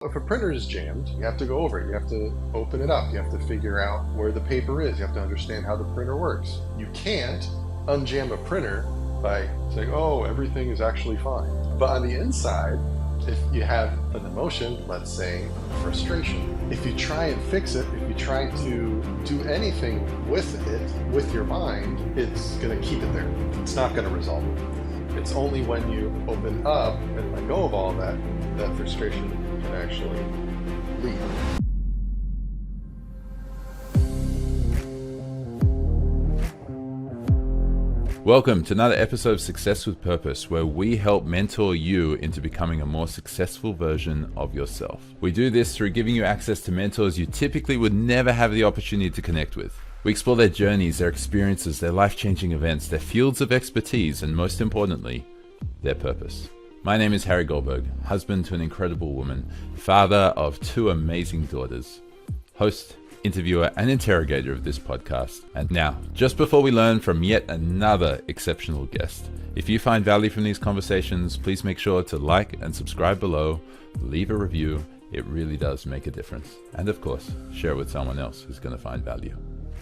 If a printer is jammed, you have to go over it. You have to open it up. You have to figure out where the paper is. You have to understand how the printer works. You can't unjam a printer by saying, oh, everything is actually fine. But on the inside, if you have an emotion, let's say frustration, if you try and fix it, if you try to do anything with it, with your mind, it's going to keep it there. It's not going to resolve it. It's only when you open up and let go of all that frustration can actually leave. Welcome to another episode of Success with Purpose, where we help mentor you into becoming a more successful version of yourself. We do this through giving you access to mentors you typically would never have the opportunity to connect with. We explore their journeys, their experiences, their life-changing events, their fields of expertise, and most importantly, their purpose. My name is Harry Goldberg, husband to an incredible woman, father of two amazing daughters, host, interviewer, and interrogator of this podcast. And now, just before we learn from yet another exceptional guest, if you find value from these conversations, please make sure to like and subscribe below, leave a review. It really does make a difference. And of course, share it with someone else who's going to find value.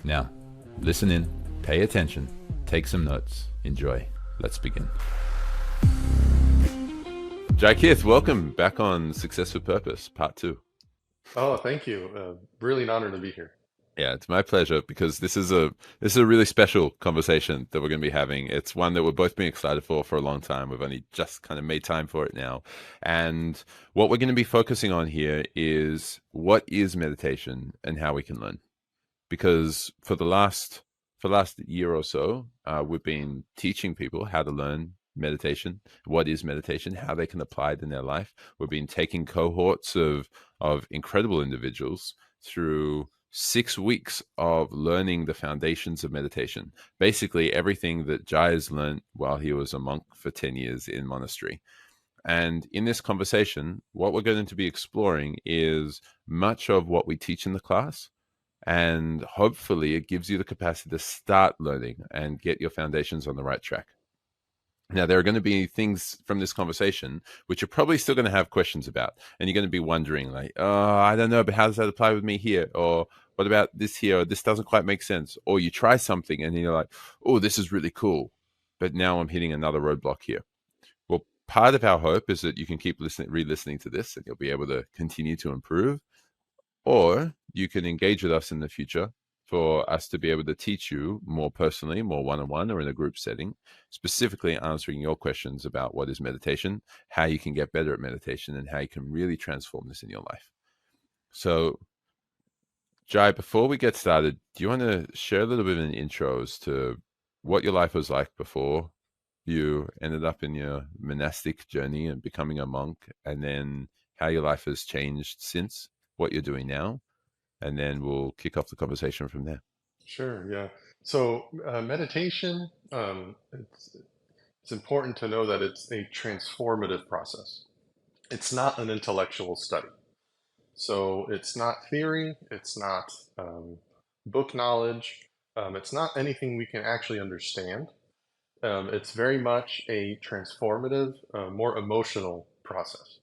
Now, listen in, pay attention, take some notes, enjoy. Let's begin. Kith, welcome back on Success with Purpose, part 2. Oh, thank you. Really an honor to be here. Yeah, it's my pleasure, because this is a really special conversation that we're going to be having. It's one that we've both been excited for a long time. We've only just kind of made time for it now. And what we're going to be focusing on here is what is meditation and how we can learn. Because for the last year or so, we've been teaching people how to learn meditation, what is meditation, how they can apply it in their life. We've been taking cohorts of incredible individuals through 6 weeks of learning the foundations of meditation. Basically everything that Jai has learned while he was a monk for 10 years in monastery. And in this conversation, what we're going to be exploring is much of what we teach in the class. And hopefully it gives you the capacity to start learning and get your foundations on the right track. Now, there are going to be things from this conversation which you're probably still going to have questions about. And you're going to be wondering like, oh, I don't know, but how does that apply with me here? Or what about this here? Or this doesn't quite make sense. Or you try something and you're like, oh, this is really cool, but now I'm hitting another roadblock here. Well, part of our hope is that you can keep re-listening to this and you'll be able to continue to improve. Or you can engage with us in the future for us to be able to teach you more personally, more one-on-one or in a group setting, specifically answering your questions about what is meditation, how you can get better at meditation, and how you can really transform this in your life. So, Jai, before we get started, do you want to share a little bit of an intro as to what your life was like before you ended up in your monastic journey and becoming a monk, and then how your life has changed since, what you're doing now? And then we'll kick off the conversation from there. Sure, yeah. So meditation, it's important to know that it's a transformative process. It's not an intellectual study. So it's not theory, it's not book knowledge, it's not anything we can actually understand. It's very much a transformative, more emotional process.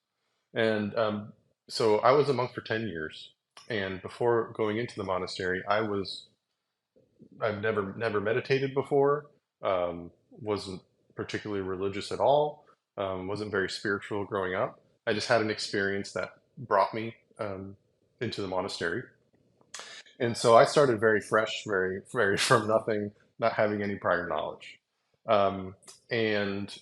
And so I was a monk for 10 years. And before going into the monastery, I've never meditated before, wasn't particularly religious at all, wasn't very spiritual growing up. I just had an experience that brought me into the monastery. And so I started very fresh, very from nothing, not having any prior knowledge. And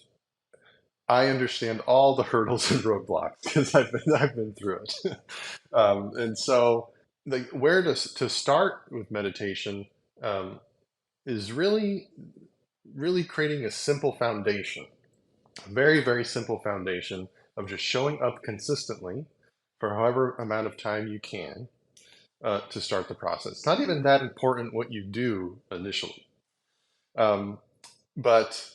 I understand all the hurdles and roadblocks because I've been through it. And so where to start with meditation is really creating a simple foundation, a very simple foundation of just showing up consistently for however amount of time you can to start the process. It's not even that important what you do initially, um, but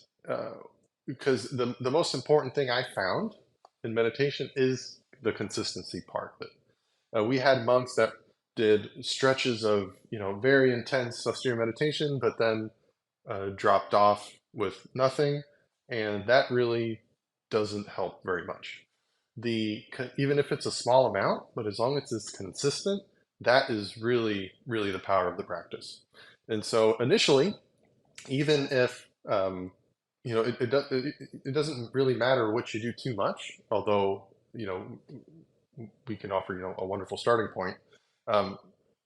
because the most important thing I found in meditation is the consistency part of it. We had monks that did stretches of very intense austere meditation, but then dropped off with nothing, and that really doesn't help very much. even if it's a small amount, but as long as it's consistent, that is really, really the power of the practice. And so initially, even if it doesn't really matter what you do too much, although you know we can offer a wonderful starting point. Um,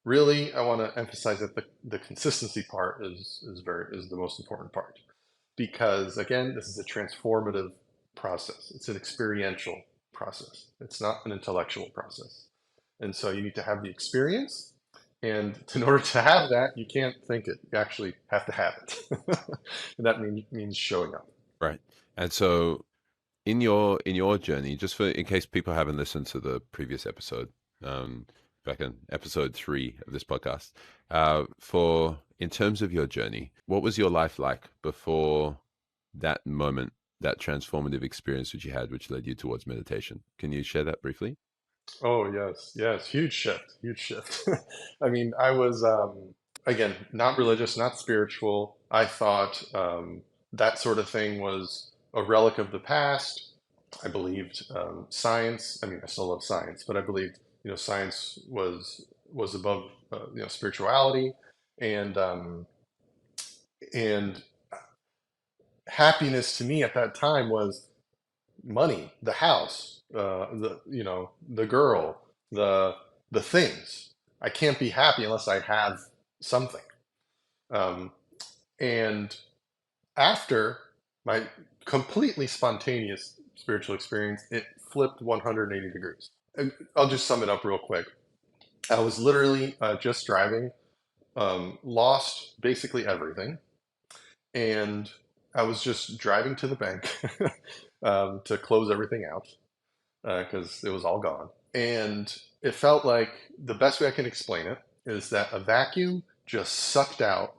Really, I want to emphasize that the consistency part is the most important part, because again, this is a transformative process. It's an experiential process. It's not an intellectual process. And so you need to have the experience. And in order to have that, you can't think it. You actually have to have it. And that means showing up. Right. And so in your journey, just for in case people haven't listened to the previous episode, um, back in episode 3 of this podcast, for in terms of your journey, what was your life like before that moment, that transformative experience which you had, which led you towards meditation? Can you share that briefly? Oh, yes. Yes. Huge shift. Huge shift. I mean, I was, again, not religious, not spiritual. I thought that sort of thing was a relic of the past. I believed science. I mean, I still love science, but I believed, science was above, spirituality, and and happiness to me at that time was money, the house, the girl, the the things. I can't be happy unless I have something. Um, and after my completely spontaneous spiritual experience, it flipped 180 degrees. And I'll just sum it up real quick. I was literally just driving, lost basically everything, and I was just driving to the bank to close everything out because it was all gone. And it felt like the best way I can explain it is that a vacuum just sucked out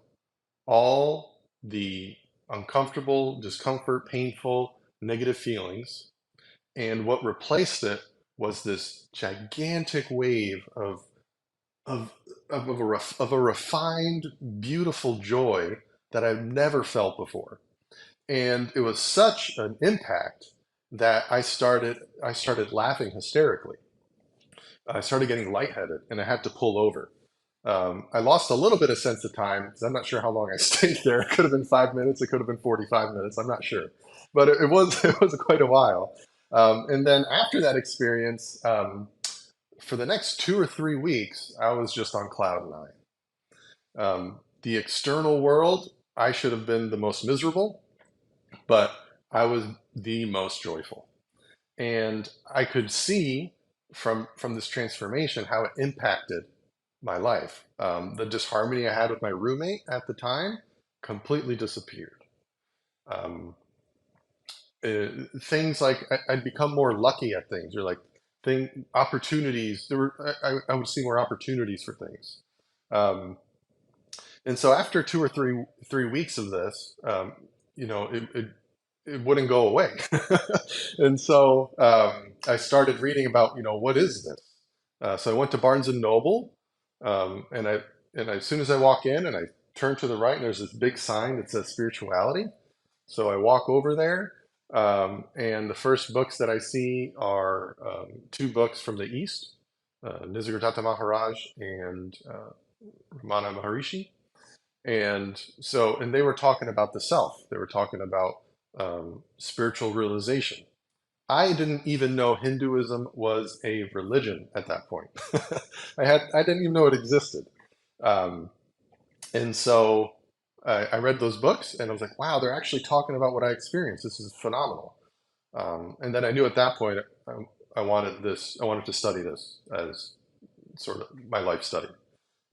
all the uncomfortable, discomfort, painful, negative feelings. And what replaced it was this gigantic wave of, of a refined, beautiful joy that I've never felt before. And it was such an impact that I started laughing hysterically. I started getting lightheaded and I had to pull over. I lost a little bit of sense of time because I'm not sure how long I stayed there. It could have been 5 minutes. It could have been 45 minutes. I'm not sure, but it was it was quite a while. And then after that experience, for the next 2 or 3 weeks, I was just on cloud nine. The external world, I should have been the most miserable, but I was the most joyful. And I could see from this transformation how it impacted my life. The disharmony I had with my roommate at the time completely disappeared. Um, Things like I'd become more lucky at things, or like opportunities. I would see more opportunities for things. Um, and so after 2 or 3 weeks of this, it wouldn't go away. And so I started reading about, what is this? So I went to Barnes and Noble, and as soon as I walk in and I turn to the right, and there's this big sign that says spirituality. So I walk over there, and the first books that I see are two books from the East, Nisargadatta Maharaj and Ramana Maharishi. And they were talking about the self. They were talking about spiritual realization. I didn't even know Hinduism was a religion at that point. I didn't even know it existed. Um, and so I read those books and I was like, wow, they're actually talking about what I experienced. This is phenomenal. And then I knew at that point I wanted to study this as sort of my life study.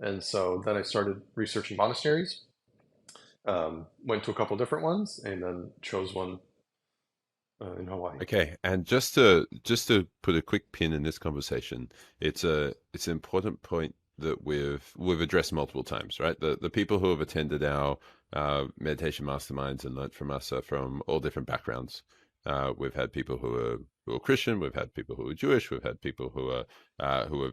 And so then I started researching monasteries, went to a couple different ones, and then chose one in Hawaii. Okay, and just to put a quick pin in this conversation, it's an important point that we've addressed multiple times, right? The people who have attended our meditation masterminds and learned from us are from all different backgrounds. We've had people who are Christian, we've had people who are Jewish, we've had people who are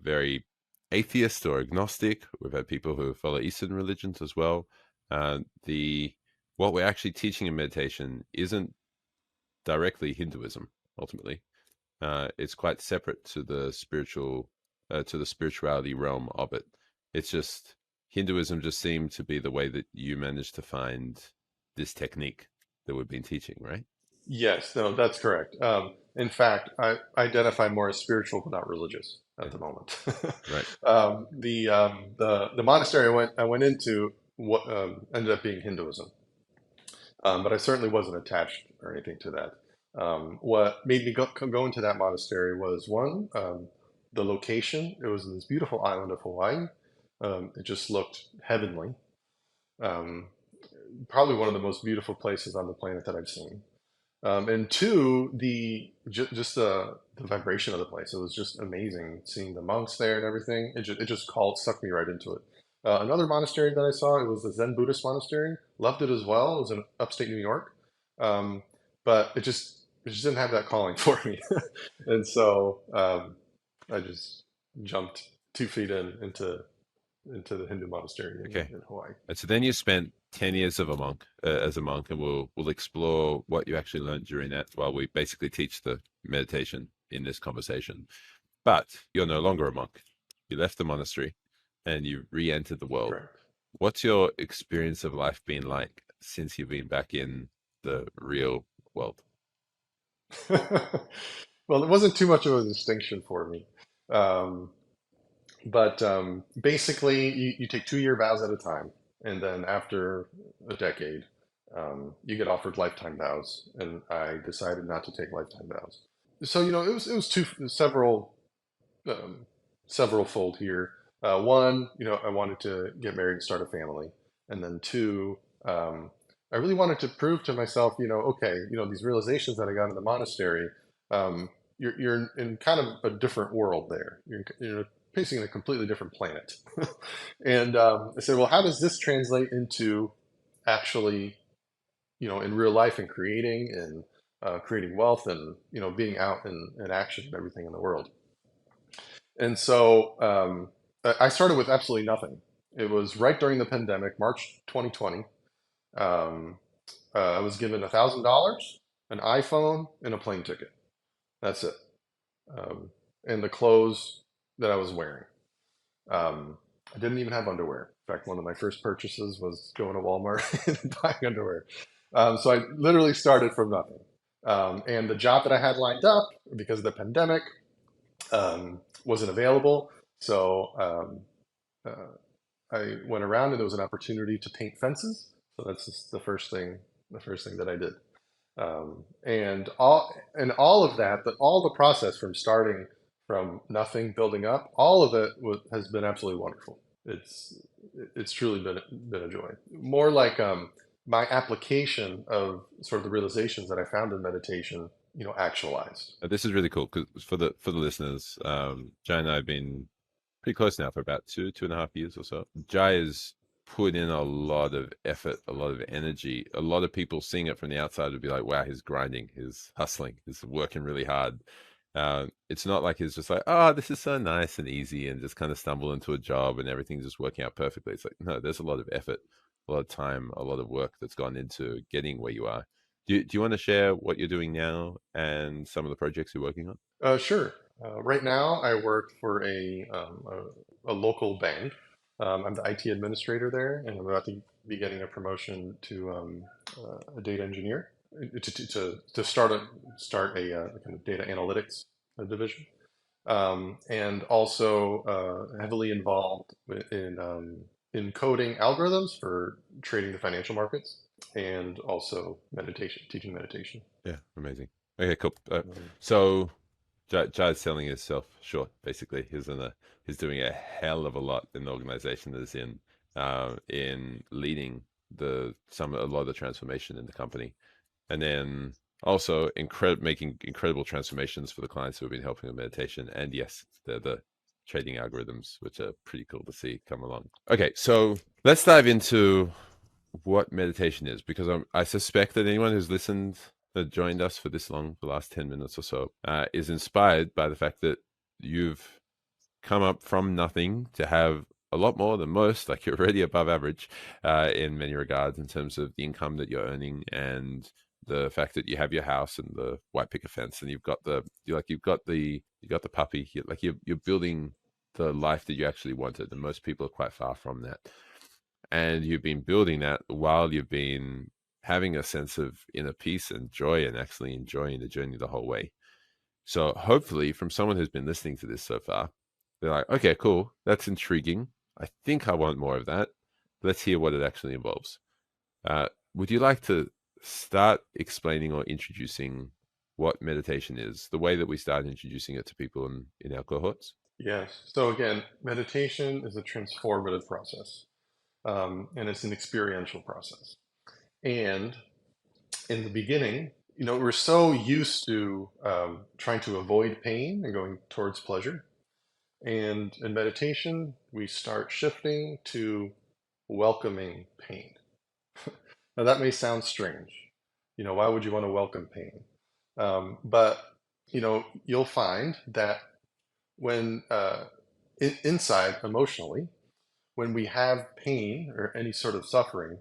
very atheist or agnostic. We've had people who follow Eastern religions as well. The what we're actually teaching in meditation isn't directly Hinduism, ultimately. It's quite separate to the spirituality realm of it. It's just Hinduism just seemed to be the way that you managed to find this technique that we've been teaching, right? Yes, no, that's correct. In fact, I identify more as spiritual but not religious Yeah, at the moment. right. The monastery I went into what ended up being Hinduism, but I certainly wasn't attached or anything to that. What made me go into that monastery was one, the location. It was in this beautiful island of Hawaii. It just looked heavenly. Um, Probably one of the most beautiful places on the planet that I've seen. And two, just the vibration of the place. It was just amazing seeing the monks there and everything. It just sucked me right into it. Another monastery that I saw, it was the Zen Buddhist monastery. Loved it as well. It was in upstate New York, um, but it just didn't have that calling for me. And so I just jumped 2 feet into the Hindu monastery Okay. in Hawaii. And so then you spent 10 years of a monk as a monk, and we'll explore what you actually learned during that while we basically teach the meditation in this conversation. But you're no longer a monk. You left the monastery and you re-entered the world. Correct. What's your experience of life been like since you've been back in the real world? Well, it wasn't too much of a distinction for me. Um, but basically, you take 2 year vows at a time. And then after a decade, you get offered lifetime vows. And I decided not to take lifetime vows. So, it was um, several fold here. One, I wanted to get married and start a family. And then two, I really wanted to prove to myself, okay, these realizations that I got in the monastery, you're in kind of a different world there. You're facing a completely different planet. And I said, well, how does this translate into actually, in real life and creating wealth and, being out in action and everything in the world? And so I started with absolutely nothing. It was right during the pandemic, March 2020. Um, I was given $1,000, an iPhone, and a plane ticket. That's it. Um, and the clothes that I was wearing. I didn't even have underwear. In fact, one of my first purchases was going to Walmart and buying underwear. So I literally started from nothing. And the job that I had lined up because of the pandemic wasn't available. So I went around and there was an opportunity to paint fences. So that's just the first thing that I did. And all of that, all the process from starting from nothing, building up, all of it has been absolutely wonderful. It's truly been a joy. More like my application of sort of the realizations that I found in meditation, actualized. This is really cool because for the listeners, Jai and I have been pretty close now for about 2.5 years or so. Jai has put in a lot of effort, a lot of energy. A lot of people seeing it from the outside would be like, wow, he's grinding, he's hustling, he's working really hard. It's not like he's just like, oh, this is so nice and easy and just kind of stumble into a job and everything's just working out perfectly. It's like, no, there's a lot of effort, a lot of time, a lot of work that's gone into getting where you are. Do you want to share what you're doing now and some of the projects you're working on? Sure. Right now, I work for a local bank. I'm the IT administrator there, and I'm about to be getting a promotion to a data engineer to start a kind of data analytics division, and also heavily involved in coding algorithms for trading the financial markets, and also meditation, teaching meditation. Yeah, amazing. Okay, cool. Um, So Jai's selling himself short. Basically, he's doing a hell of a lot in the organization that he's in leading a lot of the transformation in the company, and then also making incredible transformations for the clients who have been helping with meditation. And yes, the trading algorithms, which are pretty cool to see come along. Okay, so let's dive into what meditation is, because I suspect that anyone who's listened, that joined us for this long, the last 10 minutes or so, is inspired by the fact that you've come up from nothing to have a lot more than most, like you're already above average in many regards in terms of the income that you're earning and the fact that you have your house and the white picket fence, and you've got the puppy. You're building the life that you actually wanted, and most people are quite far from that. And you've been building that while you've been having a sense of inner peace and joy, and actually enjoying the journey the whole way. So hopefully, from someone who's been listening to this so far, they're like, okay, cool, that's intriguing. I think I want more of that. Let's hear what it actually involves. Would you like to start explaining or introducing what meditation is, the way that we start introducing it to people in our cohorts? Yes. So again, meditation is a transformative process, and it's an experiential process. And in the beginning, we're so used to trying to avoid pain and going towards pleasure. And in meditation, we start shifting to welcoming pain. Now, that may sound strange. Why would you want to welcome pain? But, you'll find that when inside emotionally, when we have pain or any sort of suffering,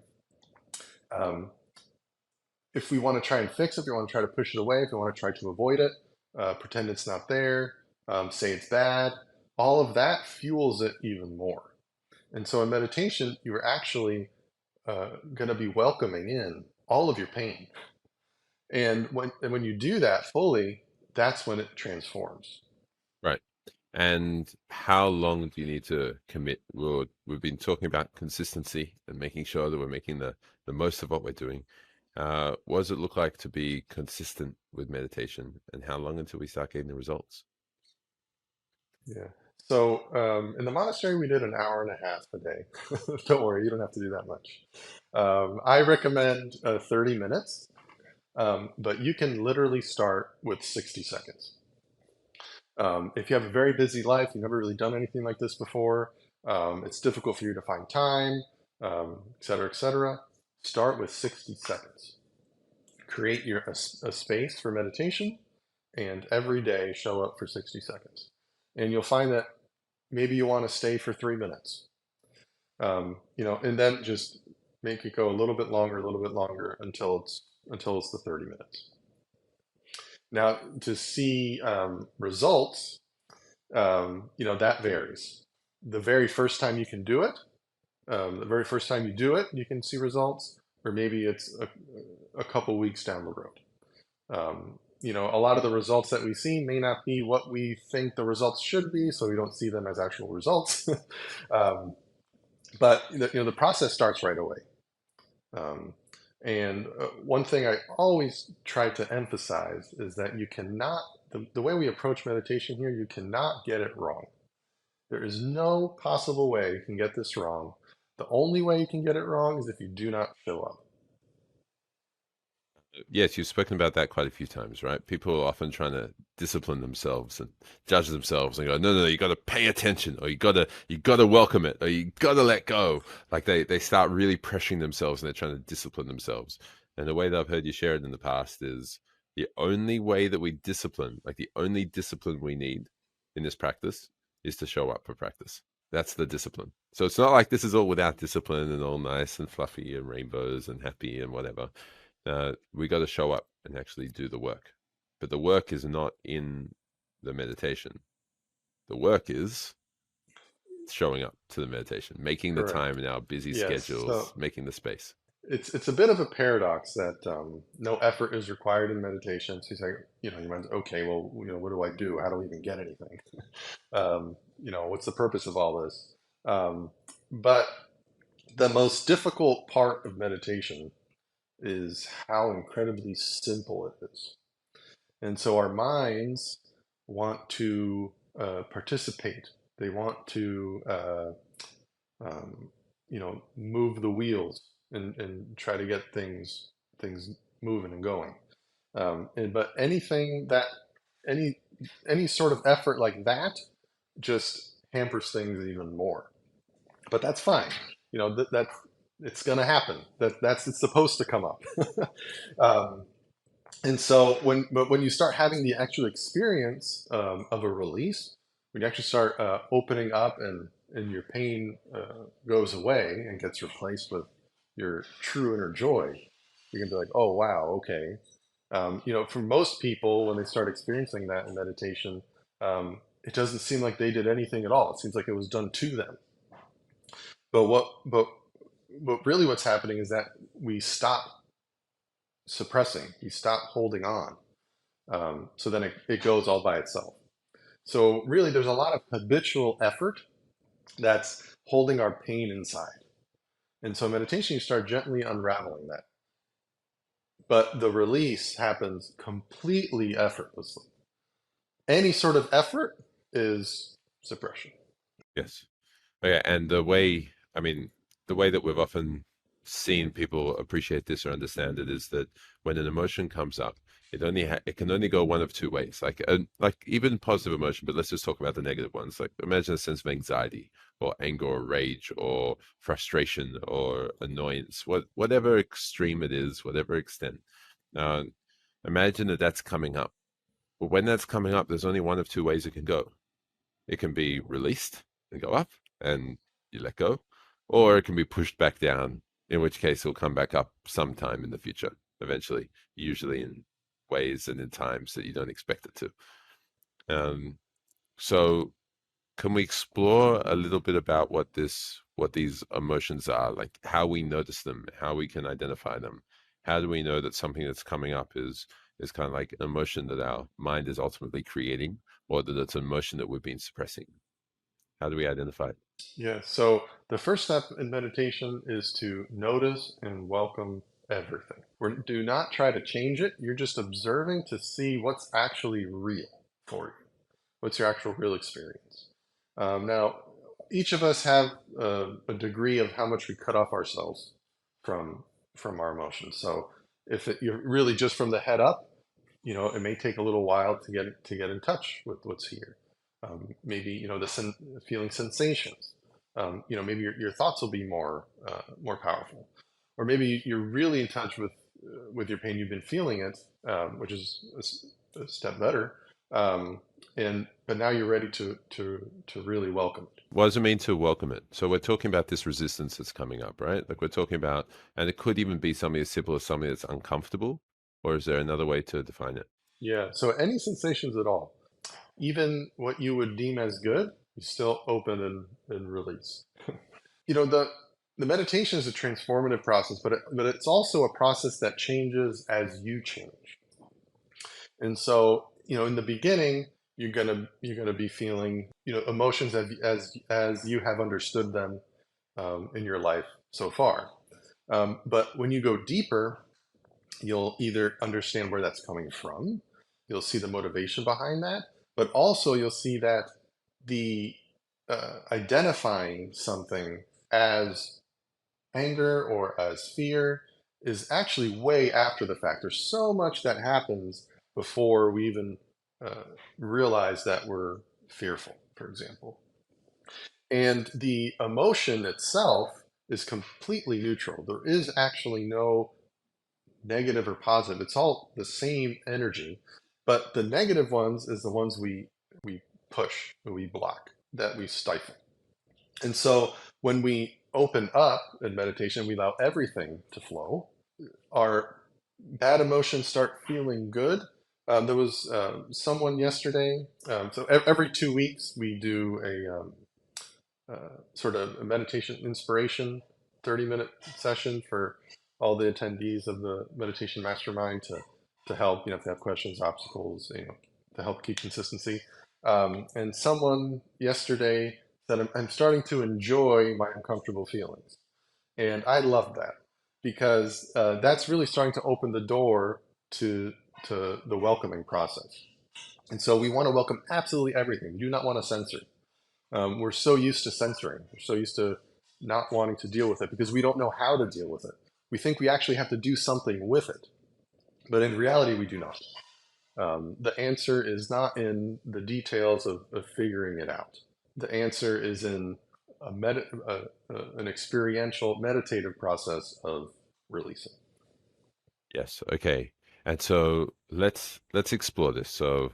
um, if we want to try and fix it, if we want to try to push it away, if we want to try to avoid it, pretend it's not there, say it's bad, all of that fuels it even more. And so in meditation, you're actually going to be welcoming in all of your pain. And when you do that fully, that's when it transforms. Right. And how long do you need to commit? We've been talking about consistency and making sure that we're making the most of what we're doing. What does it look like to be consistent with meditation, and how long until we start getting the results? Yeah. So in the monastery, we did an hour and a half a day. Don't worry, you don't have to do that much. I recommend 30 minutes, but you can literally start with 60 seconds. If you have a very busy life, you've never really done anything like this before, it's difficult for you to find time, et cetera, et cetera. Start with 60 seconds. Create a space for meditation, and every day show up for 60 seconds. And you'll find that maybe you want to stay for 3 minutes, and then just make it go a little bit longer until it's the 30 minutes. Now, to see results, that varies. The very first time you can do it, the very first time you do it, you can see results, or maybe it's a couple weeks down the road. A lot of the results that we see may not be what we think the results should be, so we don't see them as actual results. um, but the process starts right away. Um, and one thing I always try to emphasize is that you cannot, the way we approach meditation here, you cannot get it wrong. There is no possible way you can get this wrong. The only way you can get it wrong is if you do not show up. Yes, you've spoken about that quite a few times, right? People are often trying to discipline themselves and judge themselves and go, no, no, no, you got to pay attention, or you got to welcome it, or you got to let go. Like they start really pressuring themselves and they're trying to discipline themselves. And the way that I've heard you share it in the past is the only way that we discipline, like the only discipline we need in this practice is to show up for practice. That's the discipline. So it's not like this is all without discipline and all nice and fluffy and rainbows and happy and whatever. We got to show up and actually do the work. But the work is not in the meditation. The work is showing up to the meditation, making the Correct. time in our busy Yes. So schedules, making the space. it's a bit of a paradox that no effort is required in meditation. So you say, you might, okay, well, what do I do? How do I even get anything? What's the purpose of all this? But the most difficult part of meditation is how incredibly simple it is. And so our minds want to participate. They want to, move the wheels and try to get things moving and going. But any any sort of effort like that just hampers things even more. But that's fine. That it's going to happen. That's it's supposed to come up. um, and so when you start having the actual experience of a release, when you actually start opening up and your pain goes away and gets replaced with your true inner joy, You're gonna be like, oh wow, okay. For most people, when they start experiencing that in meditation, it doesn't seem like they did anything at all. It seems like it was done to them. But really what's happening is that we stop suppressing, we stop holding on. So then it goes all by itself. So really, there's a lot of habitual effort that's holding our pain inside. And so meditation, you start gently unraveling that. But the release happens completely effortlessly. Any sort of effort is suppression. Yes. Okay, and the way, I mean, the way that we've often seen people appreciate this or understand it is that when an emotion comes up, it can only go one of two ways. Like even positive emotion, but let's just talk about the negative ones. Like imagine a sense of anxiety or anger or rage or frustration or annoyance, whatever extreme it is, whatever extent. Uh, Imagine that that's coming up. But when that's coming up, there's only one of two ways it can go. It can be released and go up and you let go, or it can be pushed back down, in which case it'll come back up sometime in the future, eventually, usually in ways and in times that you don't expect it to. Um, so can we explore a little bit about what these emotions are, like how we notice them, how we can identify them? How do we know that something that's coming up is kind of like an emotion that our mind is ultimately creating, or that it's an emotion that we've been suppressing? How do we identify it? Yeah. So the first step in meditation is to notice and welcome everything. Do not try to change it. You're just observing to see what's actually real for you. What's your actual real experience? Now, each of us have a degree of how much we cut off ourselves from from our emotions. So you're really just from the head up, it may take a little while to get in touch with what's here. Maybe feeling sensations. Maybe your thoughts will be more powerful, or maybe you're really in touch with your pain. You've been feeling it, which is a step better. But now you're ready to really welcome it. What does it mean to welcome it? So we're talking about this resistance that's coming up, right? Like we're talking about, and it could even be something as simple as something that's uncomfortable, or is there another way to define it? Yeah. So any sensations at all, even what you would deem as good, you still open and release. The meditation is a transformative process, but it's also a process that changes as you change. And so, in the beginning, you're gonna be feeling, emotions as you have understood them in your life so far. But when you go deeper, you'll either understand where that's coming from, you'll see the motivation behind that, but also you'll see that the identifying something as anger or as fear is actually way after the fact. There's so much that happens before we even uh, realize that we're fearful, for example. And the emotion itself is completely neutral. There is actually no negative or positive. It's all the same energy, but the negative ones is the ones we push, we block, that we stifle. And so when we open up in meditation, we allow everything to flow. Our bad emotions start feeling good. There was someone yesterday. So every 2 weeks we do sort of a meditation inspiration 30-minute session for all the attendees of the meditation mastermind to help, if they have questions, obstacles, to help keep consistency. And someone yesterday said, I'm starting to enjoy my uncomfortable feelings. And I love that because that's really starting to open the door to, to the welcoming process. And so we want to welcome absolutely everything. We do not want to censor. We're so used to censoring. We're so used to not wanting to deal with it because we don't know how to deal with it. We think we actually have to do something with it. But in reality, we do not. The answer is not in the details of figuring it out. The answer is in an experiential meditative process of releasing. Yes. Okay. And so let's explore this. So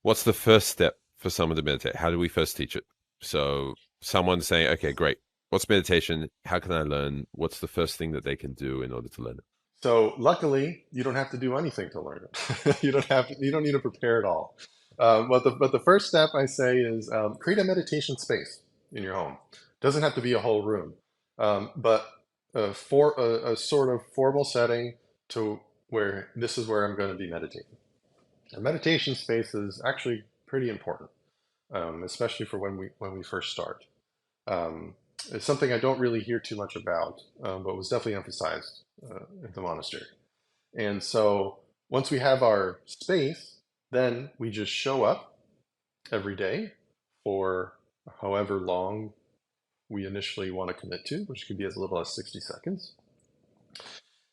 what's the first step for someone to meditate? How do we first teach it? So someone saying, okay, great. What's meditation? How can I learn? What's the first thing that they can do in order to learn it? So luckily, you don't have to do anything to learn it. You don't need to prepare at all. But the first step I say is create a meditation space in your home. Doesn't have to be a whole room, but for a sort of formal setting to where this is where I'm going to be meditating. A meditation space is actually pretty important, especially for when we first start. Um, it's something I don't really hear too much about, but was definitely emphasized at the monastery. And so once we have our space, then we just show up every day for however long we initially want to commit to, which could be as little as 60 seconds.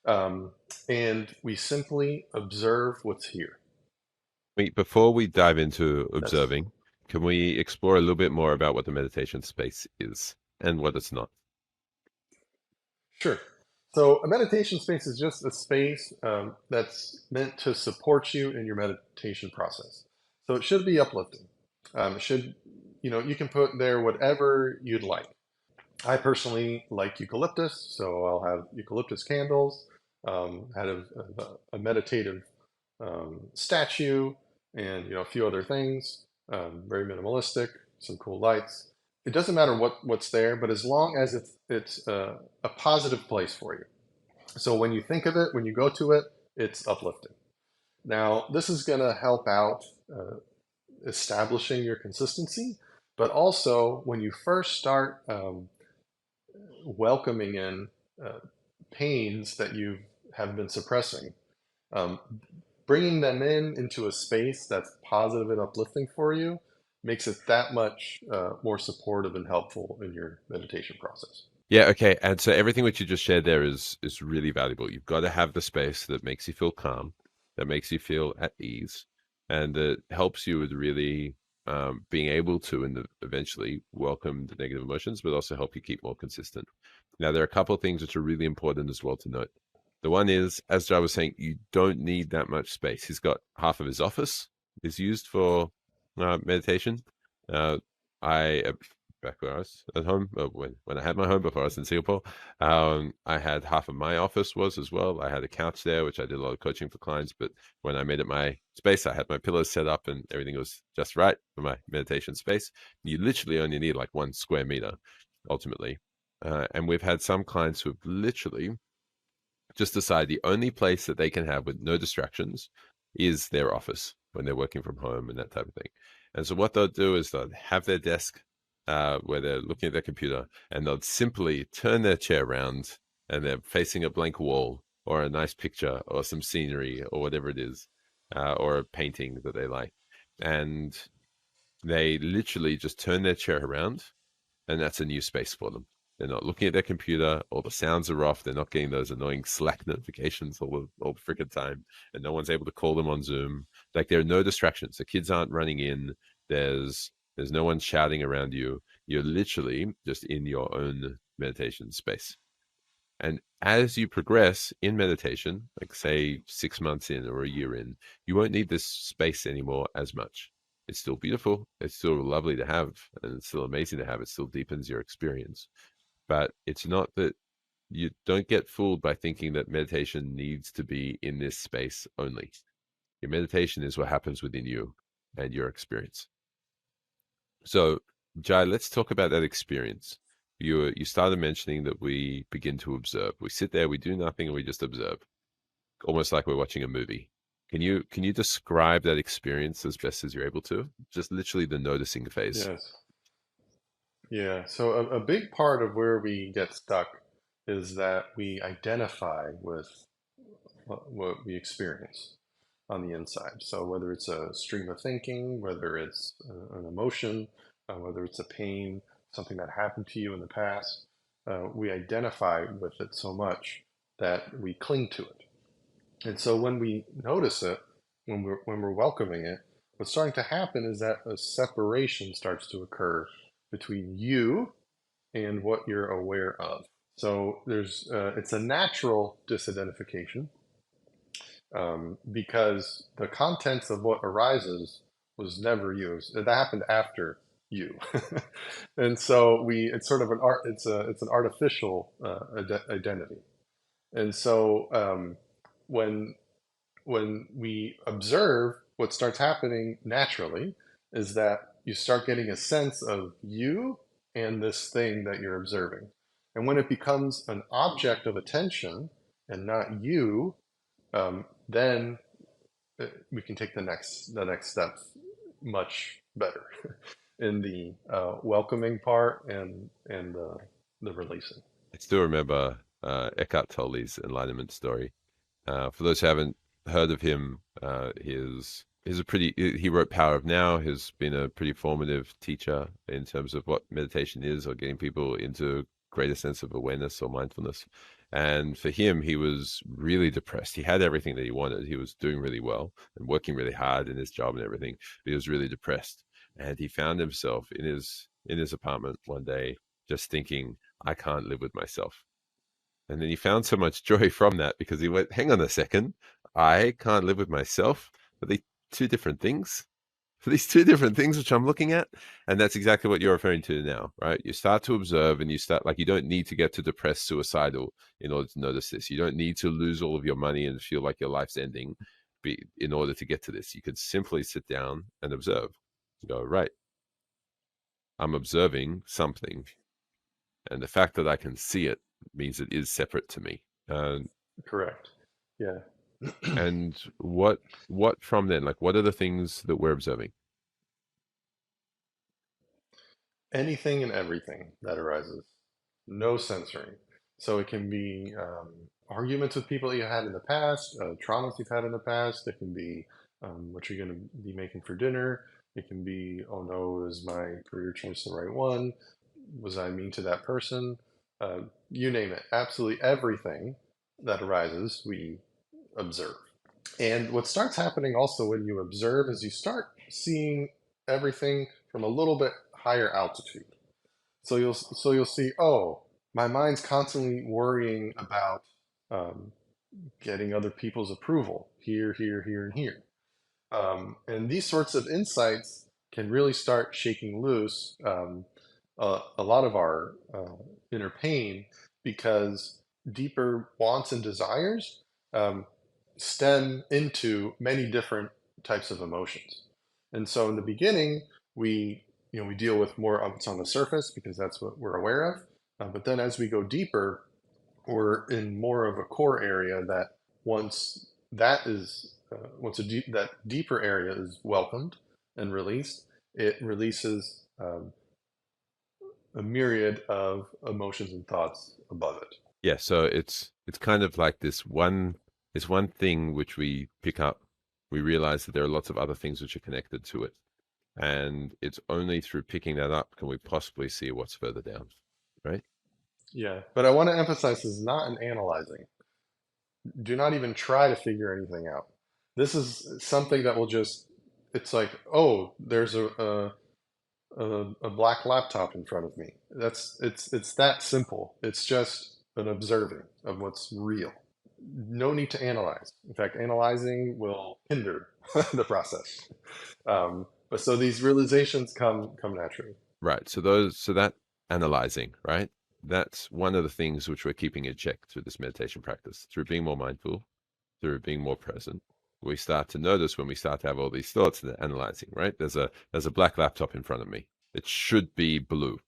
Um, and we simply observe what's here. Wait, before we dive into That's observing, can we explore a little bit more about what the meditation space is and what it's not? sure. So a meditation space is just a space that's meant to support you in your meditation process. So it should be uplifting. It should, you can put there whatever you'd like. I personally like eucalyptus, so I'll have eucalyptus candles, had a meditative statue, and a few other things. Very minimalistic, some cool lights. It doesn't matter what's there, but as long as it's a positive place for you. So when you think of it, when you go to it, it's uplifting. Now, this is going to help out establishing your consistency, but also when you first start welcoming in uh, pains that you have been suppressing, um, bringing them into a space that's positive and uplifting for you makes it that much more supportive and helpful in your meditation process. Yeah, okay. And so everything which you just shared there is really valuable. You've got to have the space that makes you feel calm, that makes you feel at ease, and that helps you with really being able to and eventually welcome the negative emotions, but also help you keep more consistent. Now, there are a couple of things which are really important as well to note. The one is, as Jai was saying, you don't need that much space. He's got half of his office is used for meditation. Uh, I back where I was at home, when I had my home before I was in Singapore. I had half of my office was as well. I had a couch there, which I did a lot of coaching for clients. But when I made it my space, I had my pillows set up and everything was just right for my meditation space. You literally only need like 1 square meter ultimately. And we've had some clients who have literally just decide the only place that they can have with no distractions is their office when they're working from home and that type of thing. And so what they'll do is they'll have their desk where they're looking at their computer, and they'll simply turn their chair around and they're facing a blank wall or a nice picture or some scenery or whatever it is, or a painting that they like. And they literally just turn their chair around, and that's a new space for them. They're not looking at their computer, all the sounds are off, they're not getting those annoying Slack notifications all the freaking time, and no one's able to call them on Zoom. Like there are no distractions. The kids aren't running in, there's no one shouting around you. You're literally just in your own meditation space. And as you progress in meditation, like say 6 months in or a year in, you won't need this space anymore as much. It's still beautiful. It's still lovely to have, and it's still amazing to have. It still deepens your experience. But it's not that you don't get fooled by thinking that meditation needs to be in this space only. Your meditation is what happens within you and your experience. So, Jai, let's talk about that experience. You started mentioning that we begin to observe. We sit there, we do nothing, and we just observe, almost like we're watching a movie. Can you describe that experience as best as you're able to? Just literally the noticing phase. Yes. Yeah. So a big part of where we get stuck is that we identify with what we experience on the inside. So whether it's a stream of thinking, whether it's an emotion, whether it's a pain, something that happened to you in the past, we identify with it so much that we cling to it. And so when we notice it, when we're welcoming it, what's starting to happen is that a separation starts to occur between you and what you're aware of. So it's a natural disidentification because the contents of what arises was never you. That happened after you, and so it's sort of an art. It's an artificial identity. And so when we observe, what starts happening naturally is that you start getting a sense of you and this thing that you're observing. And when it becomes an object of attention and not you, then we can take the next steps much better in the welcoming part and the releasing. I still remember Eckhart Tolle's enlightenment story. For those who haven't heard of him, he wrote Power of Now. He's been a pretty formative teacher in terms of what meditation is, or getting people into a greater sense of awareness or mindfulness. And for him, he was really depressed. He had everything that he wanted. He was doing really well and working really hard in his job and everything. But he was really depressed, and he found himself in his apartment one day, just thinking, "I can't live with myself." And then he found so much joy from that, because he went, hang on a second, I can't live with myself for these two different things, for these two different things which I'm looking at. And that's exactly what you're referring to now, right? You start to observe, and you start, like, you don't need to get to depressed, suicidal in order to notice this. You don't need to lose all of your money and feel like your life's ending in order to get to this. You can simply sit down and observe. Go, right, I'm observing something, and the fact that I can see it means it is separate to me. Correct. Yeah. And what from then? Like, what are the things that we're observing? Anything and everything that arises, no censoring. So it can be arguments with people that you had in the past, traumas you've had in the past. It can be what you're going to be making for dinner. It can be, oh no, is my career choice the right one? Was I mean to that person? Uh, you name it. Absolutely everything that arises, we observe. And what starts happening also when you observe is you start seeing everything from a little bit higher altitude. So you'll see, oh, my mind's constantly worrying about um, getting other people's approval here, here, here, and here. And these sorts of insights can really start shaking loose a lot of our inner pain, because deeper wants and desires um, stem into many different types of emotions. And so in the beginning, we deal with more of what's on the surface because that's what we're aware of. But then as we go deeper, we're in more of a core area that once that is that deeper area is welcomed and released, it releases a myriad of emotions and thoughts above it. Yeah, so it's kind of like this one thing which we pick up. We realize that there are lots of other things which are connected to it. And it's only through picking that up can we possibly see what's further down, right? Yeah, but I want to emphasize this is not an analyzing. Do not even try to figure anything out. This is something that will just, it's like, oh, there's a black laptop in front of me. It's that simple. It's just an observing of what's real. No need to analyze. In fact, analyzing will hinder the process. But so these realizations come naturally. Right. So that analyzing, right? That's one of the things which we're keeping in check through this meditation practice, through being more mindful, through being more present. We start to notice when we start to have all these thoughts and analyzing, right? There's a black laptop in front of me. It should be blue.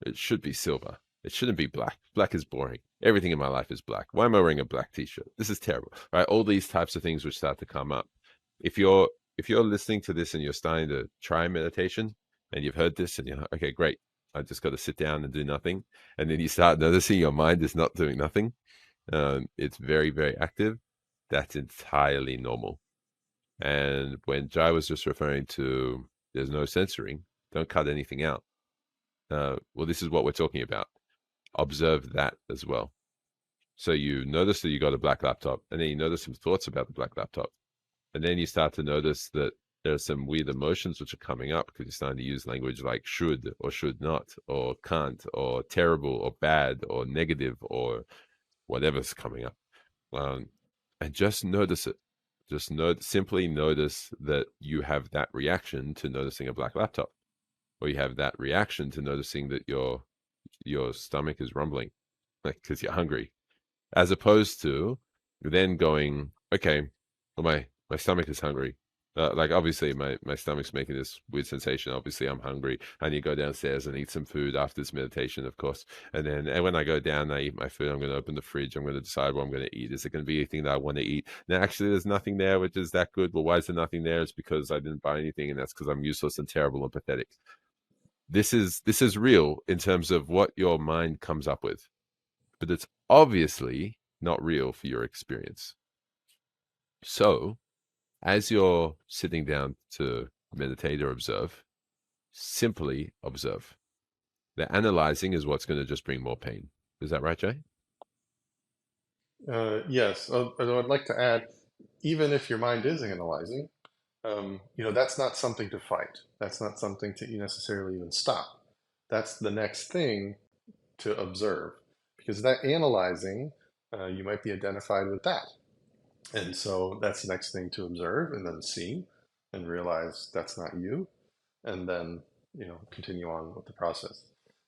It should be silver. It shouldn't be black. Black is boring. Everything in my life is black. Why am I wearing a black t-shirt? This is terrible. Right? All these types of things which start to come up. If you're listening to this and you're starting to try meditation and you've heard this and you're like, okay, great. I just got to sit down and do nothing. And then you start noticing your mind is not doing nothing. It's very, very active. That's entirely normal. And when Jai was just referring to there's no censoring, don't cut anything out. Well, this is what we're talking about. Observe that as well. So you notice that you got a black laptop, and then you notice some thoughts about the black laptop. And then you start to notice that there are some weird emotions which are coming up because you're starting to use language like should or should not, or can't, or terrible, or bad, or negative, or whatever's coming up. And just notice it. Just simply notice that you have that reaction to noticing a black laptop, or you have that reaction to noticing that your stomach is rumbling, like because you're hungry. as opposed to then going, okay, well, my stomach is hungry. Like obviously my stomach's making this weird sensation. Obviously I'm hungry. I need to go downstairs and eat some food after this meditation, of course. And when I go down and I eat my food, I'm going to open the fridge. I'm going to decide what I'm going to eat. Is it going to be anything that I want to eat? Now, actually, there's nothing there, which is that good. Well, why is there nothing there? It's because I didn't buy anything, and that's because I'm useless and terrible and pathetic. This is real in terms of what your mind comes up with, but it's obviously not real for your experience. So, as you're sitting down to meditate or observe, simply observe. The analyzing is what's going to just bring more pain. Is that right, Jay? Yes, although I'd like to add, even if your mind is analyzing, that's not something to fight. That's not something to necessarily even stop. That's the next thing to observe, because that analyzing, you might be identified with that. And so that's the next thing to observe and then see and realize that's not you. And then, continue on with the process.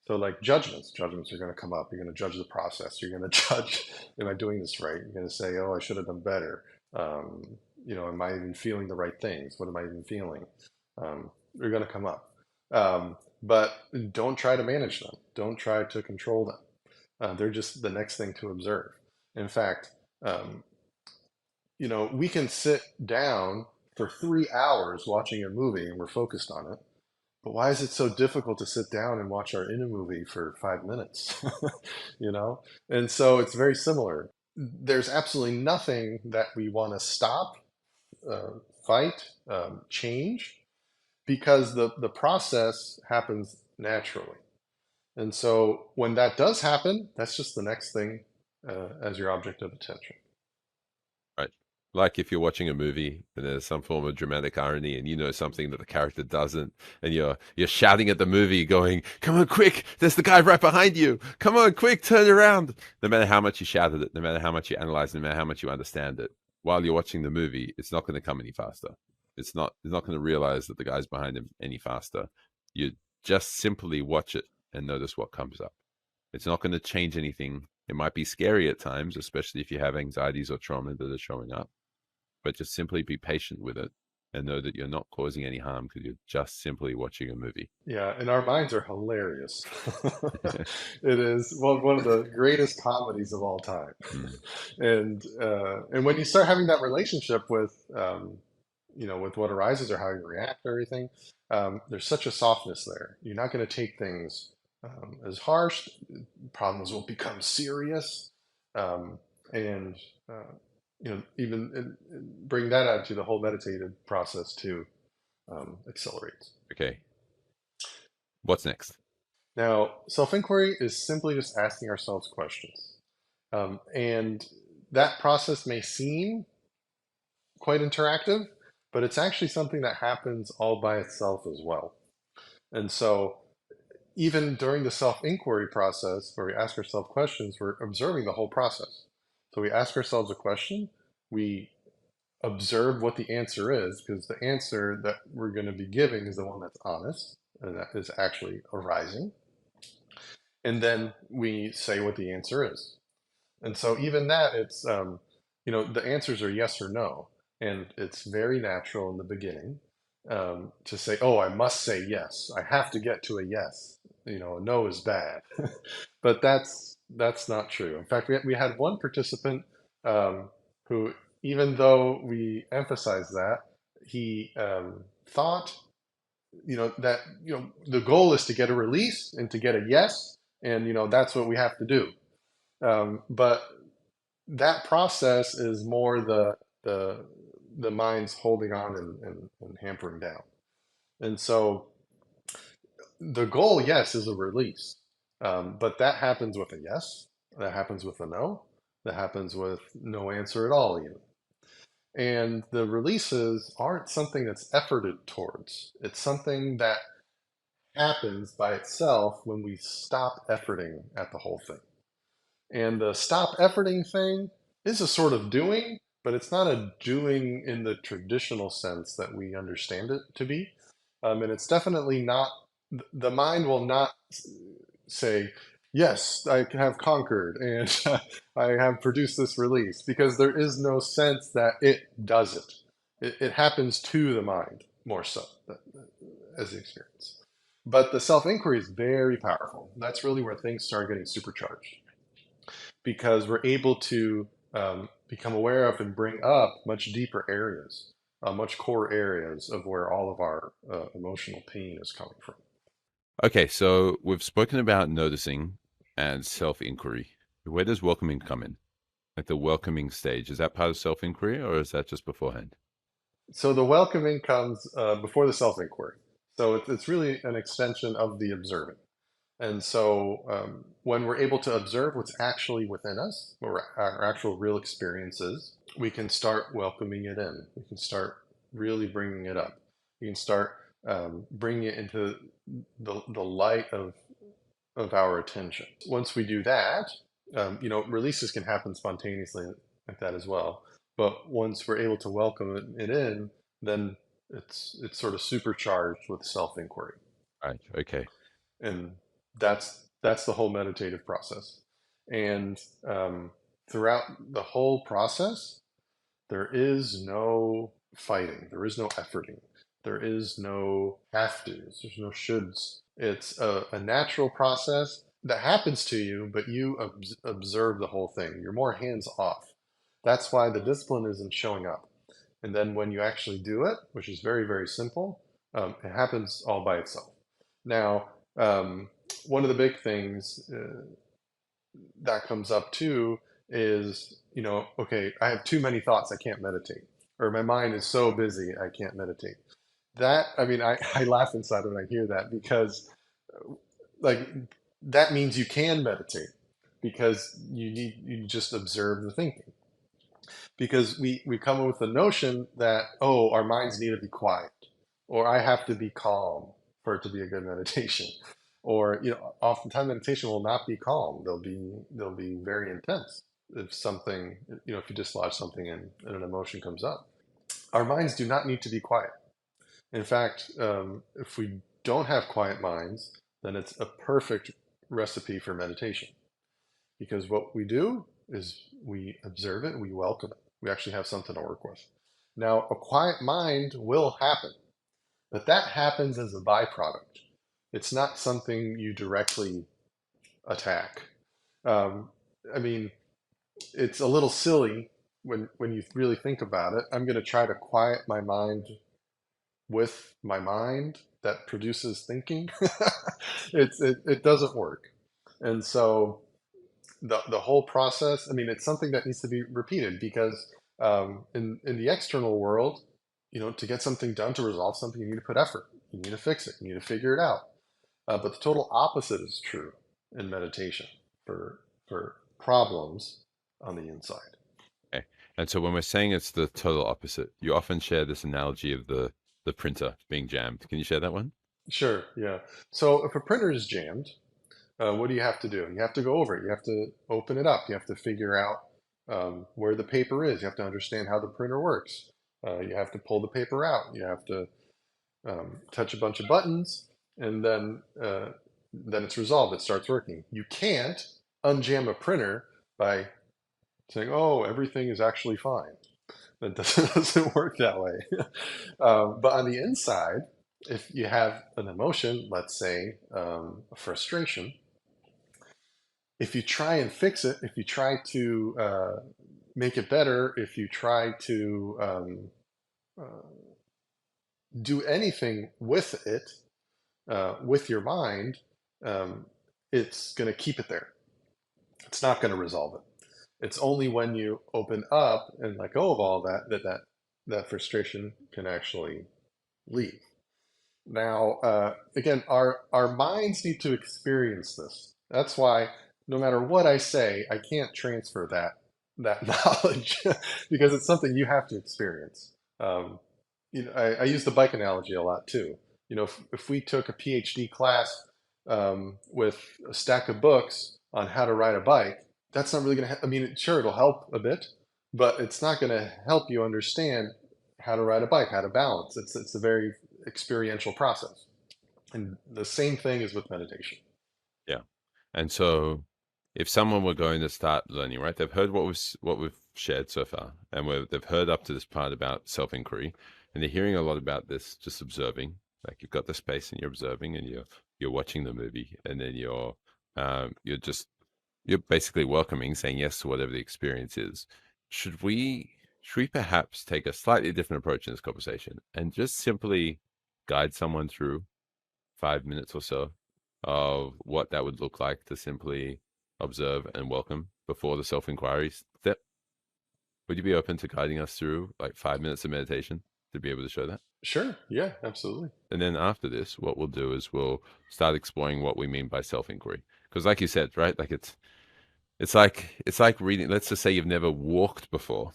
So like judgments are going to come up. You're going to judge the process. You're going to judge, am I doing this right? You're going to say, oh, I should have done better. Am I even feeling the right things? What am I even feeling? They're going to come up. But don't try to manage them. Don't try to control them. They're just the next thing to observe. In fact, um, we can sit down for 3 hours watching a movie and we're focused on it. But why is it so difficult to sit down and watch our inner movie for 5 minutes? you know? And so it's very similar. There's absolutely nothing that we want to stop, uh, fight, change, because the process happens naturally. And so when that does happen, that's just the next thing as your object of attention. Right. Like if you're watching a movie and there's some form of dramatic irony and you know something that the character doesn't, and you're shouting at the movie going, "Come on, quick! There's the guy right behind you! Come on, quick, turn around!" No matter how much you shout at it, no matter how much you analyze, no matter how much you understand it, while you're watching the movie, it's not going to come any faster. It's not going to realize that the guy's behind him any faster. You just simply watch it and notice what comes up. It's not going to change anything. It might be scary at times, especially if you have anxieties or trauma that are showing up, but just simply be patient with it and know that you're not causing any harm because you're just simply watching a movie. Yeah, and our minds are hilarious. It is one of the greatest comedies of all time. Mm. And when you start having that relationship with with what arises or how you react to everything, there's such a softness there. You're not going to take things as harsh. Problems will become serious, and even bring that out to the whole meditative process too accelerates. Okay, what's next? Now, self-inquiry is simply just asking ourselves questions. And that process may seem quite interactive, but it's actually something that happens all by itself as well. And so, even during the self-inquiry process, where we ask ourselves questions, we're observing the whole process. So, we ask ourselves a question, we observe what the answer is, because the answer that we're going to be giving is the one that's honest and that is actually arising. And then we say what the answer is. And so even that, it's the answers are yes or no, and it's very natural in the beginning to say, "Oh, I must say yes. I have to get to a yes. A no is bad." But that's not true. In fact, we had one participant who, even though we emphasized that, he thought that the goal is to get a release and to get a yes, and that's what we have to do. But that process is more the the mind's holding on and hampering down. And so the goal, yes, is a release. But that happens with a yes, that happens with a no, that happens with no answer at all, even. And the releases aren't something that's efforted towards. It's something that happens by itself when we stop efforting at the whole thing. And the stop efforting thing is a sort of doing, but it's not a doing in the traditional sense that we understand it to be. And it's definitely not, the mind will not say, yes, I have conquered and I have produced this release, because there is no sense that it does it. It happens to the mind more so as the experience. But the self-inquiry is very powerful. That's really where things start getting supercharged, because we're able to become aware of and bring up much deeper areas, much core areas of where all of our emotional pain is coming from. Okay, so we've spoken about noticing and self inquiry. Where does welcoming come in? Like the welcoming stage, is that part of self inquiry or is that just beforehand? So the welcoming comes before the self-inquiry. So it's really an extension of the observing. And so when we're able to observe what's actually within us, or our actual real experiences, we can start welcoming it in. We can start really bringing it up. We can start bringing it into the light of our attention. Once we do that, releases can happen spontaneously like that as well. But once we're able to welcome it in, then it's sort of supercharged with self-inquiry, Right. Okay. and that's the whole meditative process. And throughout the whole process, there is no fighting. There is no efforting. There is no have tos. There's no shoulds. It's a natural process that happens to you, but you observe the whole thing. You're more hands off. That's why the discipline isn't showing up. And then when you actually do it, which is very, very simple, it happens all by itself. Now, one of the big things that comes up too is, okay, I have too many thoughts, I can't meditate, or my mind is so busy, I can't meditate. That, I mean, I laugh inside when I hear that, because like that means you can meditate, because you just observe the thinking. Because we come up with the notion that, oh, our minds need to be quiet, or I have to be calm for it to be a good meditation. Or, oftentimes meditation will not be calm. They'll be very intense if something, if you dislodge something and an emotion comes up. Our minds do not need to be quiet. In fact, if we don't have quiet minds, then it's a perfect recipe for meditation, because what we do is we observe it and we welcome it. We actually have something to work with. Now, a quiet mind will happen, but that happens as a byproduct. It's not something you directly attack. Um, I mean, it's a little silly when you really think about it. I'm going to try to quiet my mind with my mind that produces thinking. It doesn't work. And so the whole process, I mean, it's something that needs to be repeated, because in the external world, to get something done, to resolve something, you need to put effort. You need to fix it. You need to figure it out. But the total opposite is true in meditation for problems on the inside. Okay. And so when we're saying it's the total opposite, you often share this analogy of the printer being jammed. Can you share that one? Sure, yeah. So if a printer is jammed, what do you have to do? You have to go over it. You have to open it up. You have to figure out where the paper is. You have to understand how the printer works. You have to pull the paper out. You have to touch a bunch of buttons, and then it's resolved. It starts working. You can't unjam a printer by saying, "Oh, everything is actually fine." That doesn't work that way. But on the inside, if you have an emotion, let's say a frustration, if you try and fix it, if you try to make it better, if you try to uh, do anything with it, with your mind, um, it's going to keep it there. It's not going to resolve it. It's only when you open up and let go of all that frustration can actually leave. Now, again, our minds need to experience this. That's why no matter what I say, I can't transfer that knowledge, because it's something you have to experience. Um, I use the bike analogy a lot too. If we took a PhD class with a stack of books on how to ride a bike, that's not really going to. I mean, sure, it'll help a bit, but it's not going to help you understand how to ride a bike, how to balance. It's a very experiential process, and the same thing is with meditation. Yeah. And so, if someone were going to start learning, right, they've heard what we've shared so far, and they've heard up to this part about self inquiry, and they're hearing a lot about this, just observing. Like you've got the space and you're observing, and you're watching the movie, and then you're basically welcoming, saying yes to whatever the experience is. Should we perhaps take a slightly different approach in this conversation and just simply guide someone through 5 minutes or so of what that would look like to simply observe and welcome before the self inquiry step? Would you be open to guiding us through like 5 minutes of meditation to be able to show that? Sure. Yeah, absolutely. And then after this, what we'll do is we'll start exploring what we mean by self inquiry. Because, like you said, right, like it's like reading. Let's just say you've never walked before,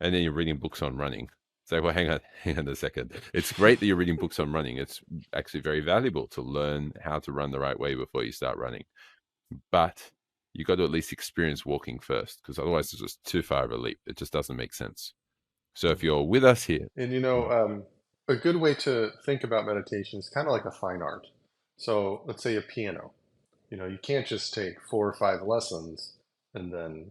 and then you're reading books on running. It's like, well, hang on, hang on a second. It's great that you're reading books on running. It's actually very valuable to learn how to run the right way before you start running. But you got to at least experience walking first, because otherwise it's just too far of a leap. It just doesn't make sense. So if you're with us here, And mm, a good way to think about meditation is kind of like a fine art. So let's say a piano. You can't just take 4 or 5 lessons and then,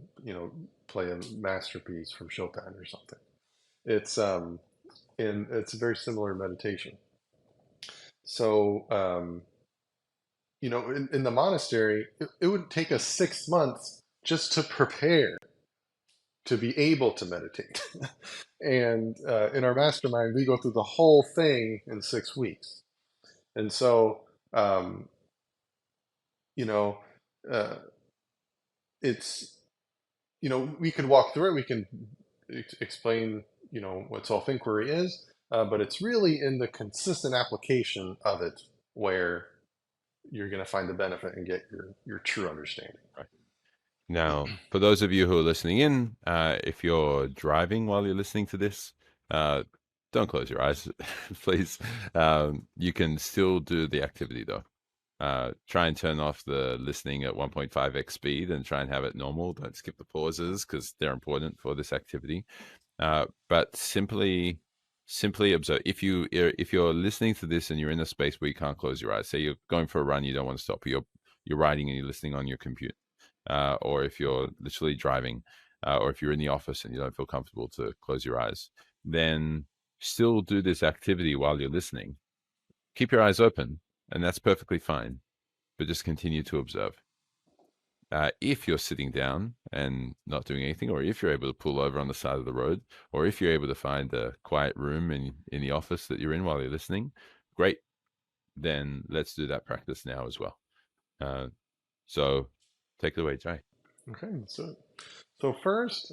play a masterpiece from Chopin or something. It's and it's very similar in meditation. So in the monastery, it would take us 6 months just to prepare to be able to meditate. And in our mastermind, we go through the whole thing in 6 weeks. And so, um, you know, uh, it's, we could walk through it. We can explain, what self-inquiry is, but it's really in the consistent application of it where you're going to find the benefit and get your true understanding. right. Now, for those of you who are listening in, if you're driving while you're listening to this, uh, don't close your eyes, please. You can still do the activity though. Try and turn off the listening at 1.5x speed and try and have it normal. Don't skip the pauses because they're important for this activity. But simply observe. If you're listening to this and you're in a space where you can't close your eyes, say you're going for a run, you don't want to stop. You're riding and you're listening on your computer, or if you're literally driving, or if you're in the office and you don't feel comfortable to close your eyes, then still do this activity while you're listening. Keep your eyes open, and that's perfectly fine. But just continue to observe. If you're sitting down and not doing anything, or if you're able to pull over on the side of the road, or if you're able to find a quiet room in the office that you're in while you're listening, great. Then let's do that practice now as well. Uh, so take it away, Jai. Okay, so first,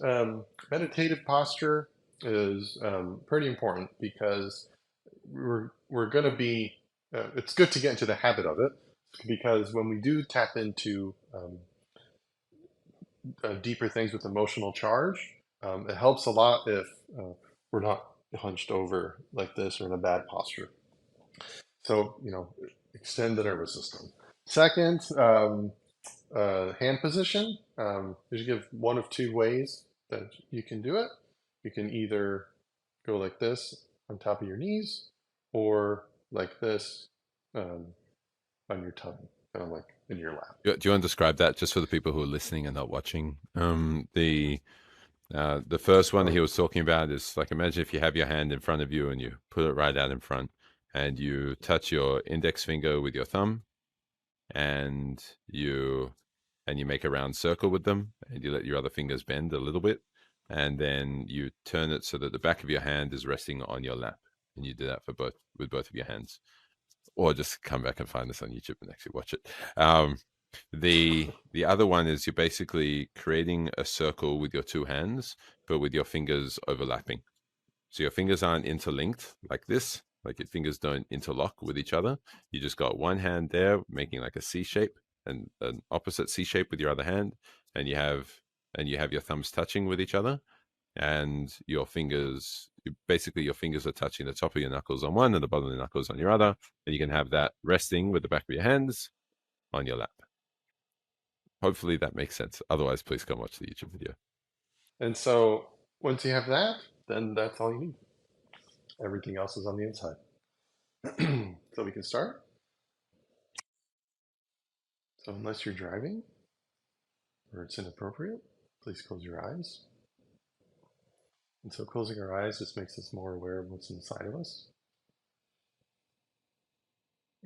meditative posture is pretty important because we're going to be. It's good to get into the habit of it because when we do tap into deeper things with emotional charge, it helps a lot if we're not hunched over like this or in a bad posture. So extend the nervous system. Second, hand position. You give one of two ways that you can do it. You can either go like this on top of your knees, or like this um, on your tummy, kind of like in your lap. Do you want to describe that just for the people who are listening and not watching? The first one that he Oh, was talking about is like, imagine if you have your hand in front of you and you put it right out in front, and you touch your index finger with your thumb, and you make a round circle with them, and you let your other fingers bend a little bit, and then you turn it so that the back of your hand is resting on your lap, and you do that for both of your hands. Or just come back and find this on YouTube and actually watch it. The other one is you're basically creating a circle with your two hands, but with your fingers overlapping. So your fingers aren't interlinked like this, like your fingers don't interlock with each other. You just got one hand there making like a C shape, and an opposite C shape with your other hand, and you have your thumbs touching with each other, and basically your fingers are touching the top of your knuckles on one and the bottom of the knuckles on your other, and you can have that resting with the back of your hands on your lap. Hopefully that makes sense. Otherwise, please come watch the YouTube video. and so once you have that, then that's all you need. Everything else is on the inside. So we can start. So unless you're driving or it's inappropriate, please close your eyes. And so closing our eyes just makes us more aware of what's inside of us.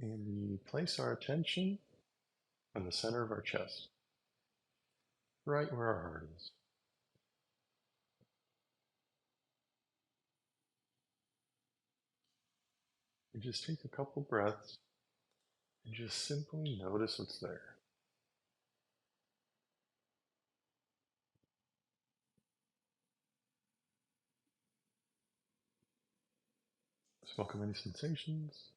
And we place our attention on the center of our chest, right where our heart is. We just take a couple breaths and just simply notice what's there. Just welcome any sensations,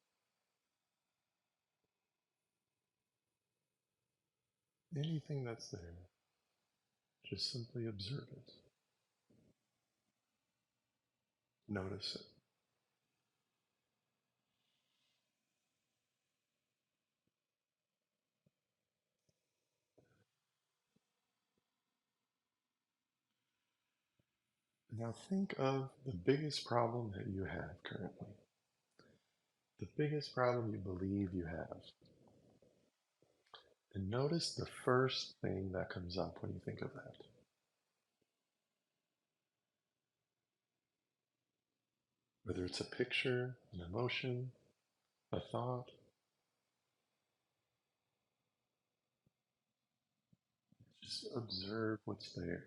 anything that's there. Just simply observe it. Notice it. Now think of the biggest problem that you have currently. The biggest problem you believe you have. And notice the first thing that comes up when you think of that. Whether it's a picture, an emotion, a thought, just observe what's there.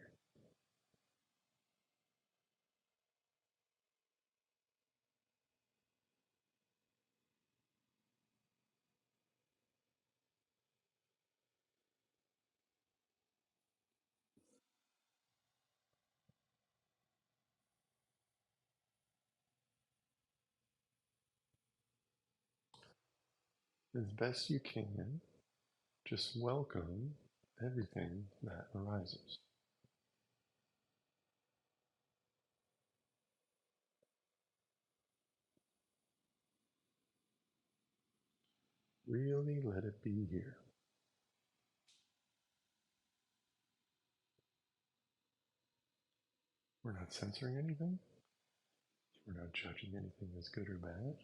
As best you can, just welcome everything that arises. Really let it be here. We're not censoring anything. We're not judging anything as good or bad.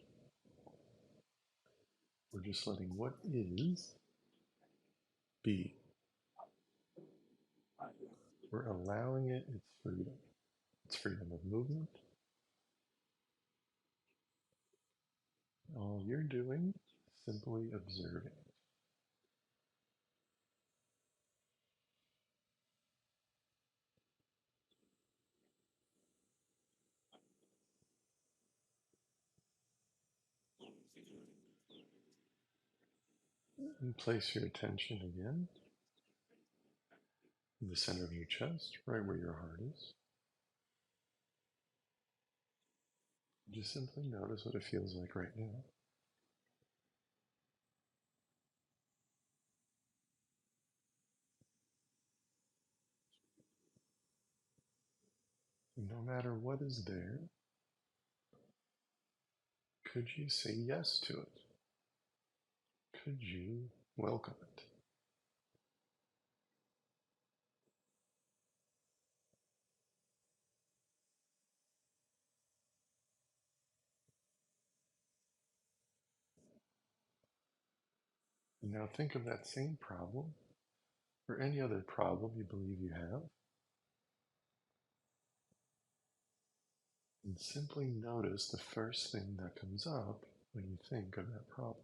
We're just letting what is be. We're allowing it its freedom. Its freedom of movement. All you're doing is simply observing. And place your attention again in the center of your chest, right where your heart is. Just simply notice what it feels like right now. And no matter what is there, could you say yes to it? Could you welcome it? And now think of that same problem or any other problem you believe you have, and simply notice the first thing that comes up when you think of that problem.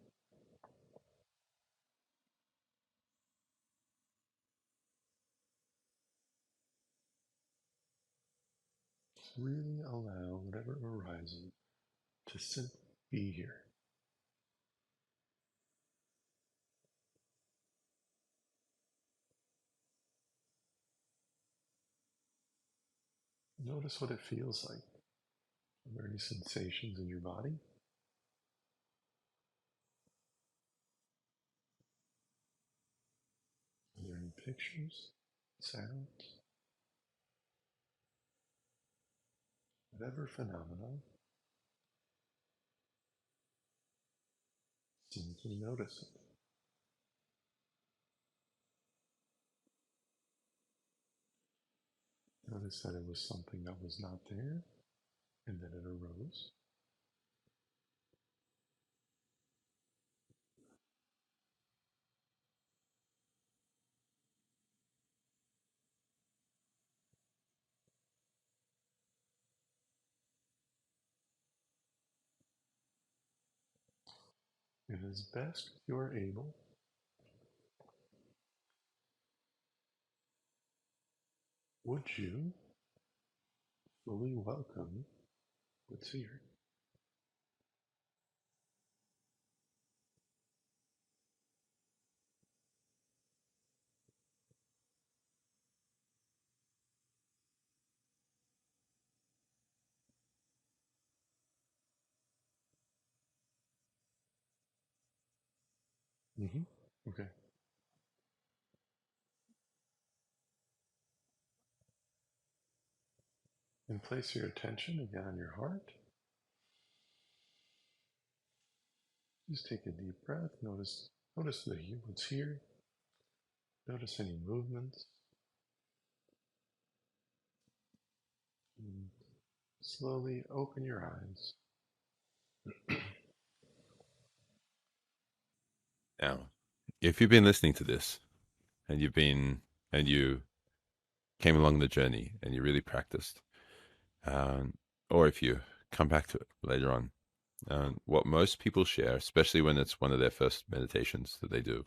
Just really allow whatever arises to simply be here. Notice what it feels like. Are there any sensations in your body? Are there any pictures, sounds, whatever phenomenon? Simply notice it. Notice that it was something that was not there and then it arose. And as best you are able, would you fully welcome what's here? Mm-hmm. Okay. And place your attention again on your heart. Just take a deep breath. Notice what's here. Notice any movements. And slowly open your eyes. Now, if you've been listening to this and you came along the journey and you really practiced, um, or if you come back to it later on, what most people share, especially when it's one of their first meditations that they do,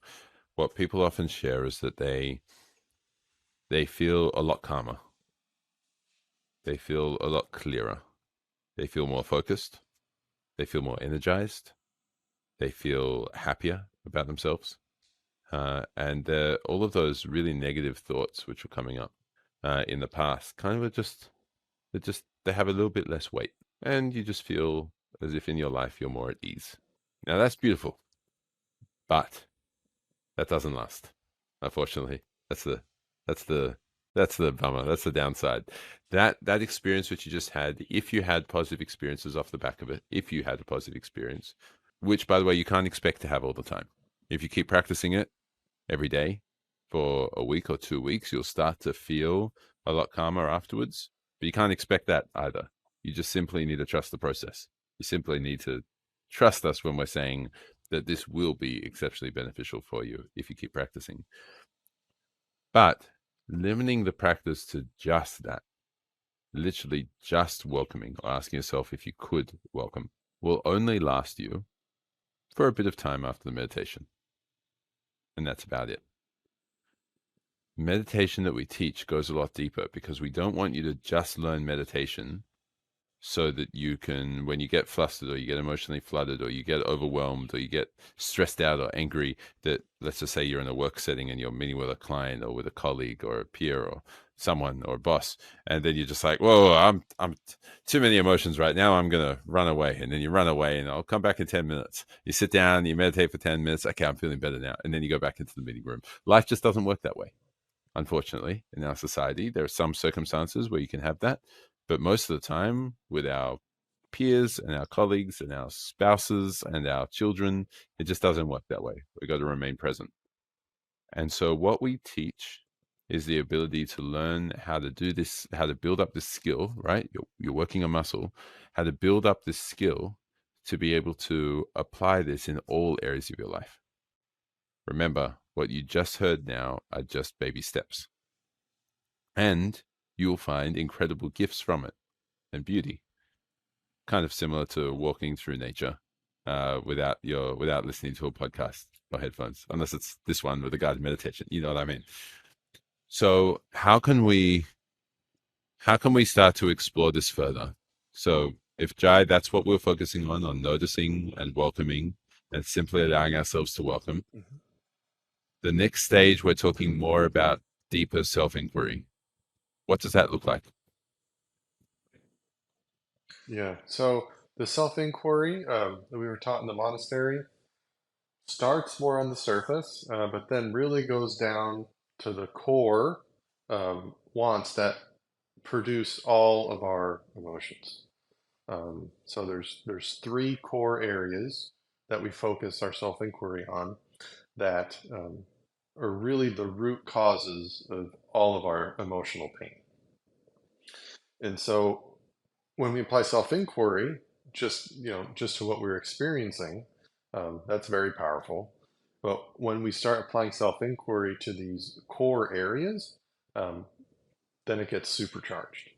what people often share is that they feel a lot calmer, they feel a lot clearer, they feel more focused, they feel more energized, they feel happier about themselves, and all of those really negative thoughts which were coming up in the past kind of are just they have a little bit less weight, and you just feel as if in your life you're more at ease. Now that's beautiful, but that doesn't last. Unfortunately, that's the that's the that's the bummer. That's the downside. That experience which you just had, if you had positive experiences off the back of it, if you had a positive experience, which by the way you can't expect to have all the time. If you keep practicing it every day for a week or 2 weeks, you'll start to feel a lot calmer afterwards. But you can't expect that either. You just simply need to trust the process. You simply need to trust us when we're saying that this will be exceptionally beneficial for you if you keep practicing. But limiting the practice to just that, literally just welcoming or asking yourself if you could welcome, will only last you for a bit of time after the meditation. And that's about it. Meditation that we teach goes a lot deeper because we don't want you to just learn meditation so that you can, when you get flustered or you get emotionally flooded or you get overwhelmed or you get stressed out or angry, that let's just say you're in a work setting and you're meeting with a client or with a colleague or a peer or someone or a boss, and then you're just like, whoa, I'm too many emotions right now, I'm gonna run away. And then you run away and I'll come back in 10 minutes. You sit down, you meditate for 10 minutes, okay, I'm feeling better now, and then you go back into the meeting room. Life just doesn't work that way. Unfortunately, in our society, there are some circumstances where you can have that, but most of the time, with our peers and our colleagues and our spouses and our children, it just doesn't work that way. We've got to remain present. And so, what we teach is the ability to learn how to do this, how to build up this skill, right? You're working a muscle, how to build up this skill to be able to apply this in all areas of your life. Remember, what you just heard now are just baby steps. And you'll find incredible gifts from it and beauty, kind of similar to walking through nature without listening to a podcast or headphones, unless it's this one with a guided meditation. You know what I mean? So how can we start to explore this further? So if Jai, that's what we're focusing on noticing and welcoming and simply allowing ourselves to welcome. Mm-hmm. The next stage, we're talking more about deeper self-inquiry. What does that look like? Yeah. So the self-inquiry that we were taught in the monastery starts more on the surface, but then really goes down to the core wants that produce all of our emotions. So there's three core areas that we focus our self-inquiry on that are really the root causes of all of our emotional pain. And so when we apply self-inquiry, just to what we're experiencing, that's very powerful. But when we start applying self-inquiry to these core areas, um, then it gets supercharged.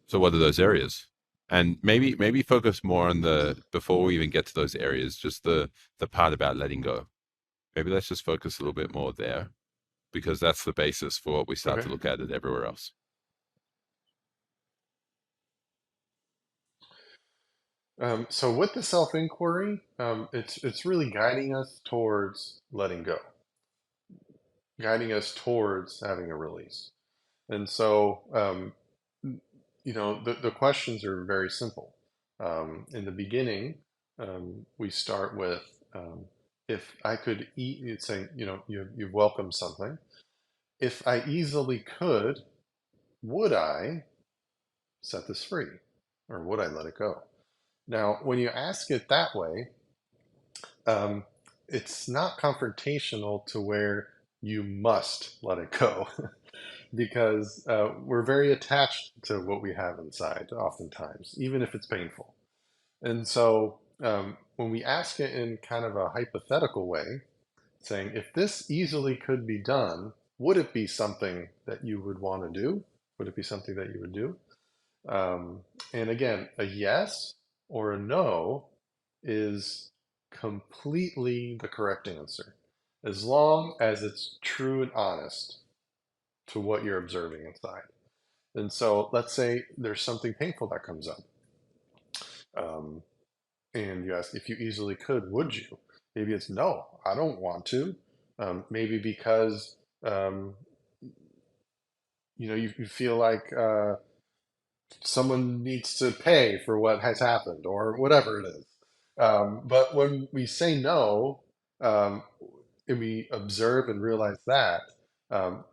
So what are those areas? And maybe focus more on the before we even get to those areas, just the part about letting go. Maybe let's just focus a little bit more there because that's the basis for what we start Okay. to look at it everywhere else. So with the self-inquiry, it's really guiding us towards letting go, guiding us towards having a release. And so, the questions are very simple. In the beginning, we start with, if I could eat, you'd say, you've welcomed something. If I easily could, would I set this free? Or would I let it go? Now, when you ask it that way, um, it's not confrontational to where you must let it go because we're very attached to what we have inside, oftentimes, even if it's painful. And so when we ask it in kind of a hypothetical way, saying, if this easily could be done, would it be something that you would want to do? Would it be something that you would do? Um, and again, a yes or a no is completely the correct answer, as long as it's true and honest to what you're observing inside. And so let's say there's something painful that comes up. Um, and you ask, if you easily could, would you? Maybe it's no, I don't want to. Maybe because um, you feel like someone needs to pay for what has happened or whatever it is. But when we say no, um, and we observe and realize that, um,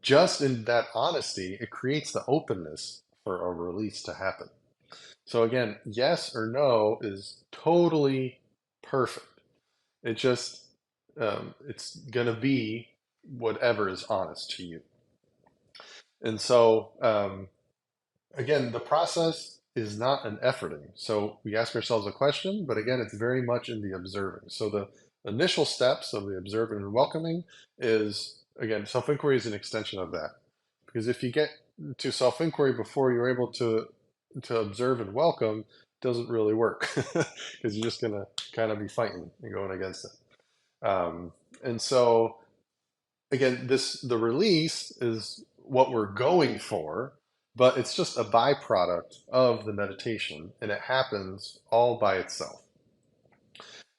just in that honesty, it creates the openness for a release to happen. So again, yes or no is totally perfect. It just it's gonna be whatever is honest to you. And so again, the process is not an efforting. So we ask ourselves a question, but again, it's very much in the observing. So the initial steps of the observing and welcoming is, again, self-inquiry is an extension of that. Because if you get to self-inquiry before you're able to observe and welcome, it doesn't really work because you're just gonna kind of be fighting and going against it. And so again, the release is what we're going for, but it's just a byproduct of the meditation, and it happens all by itself.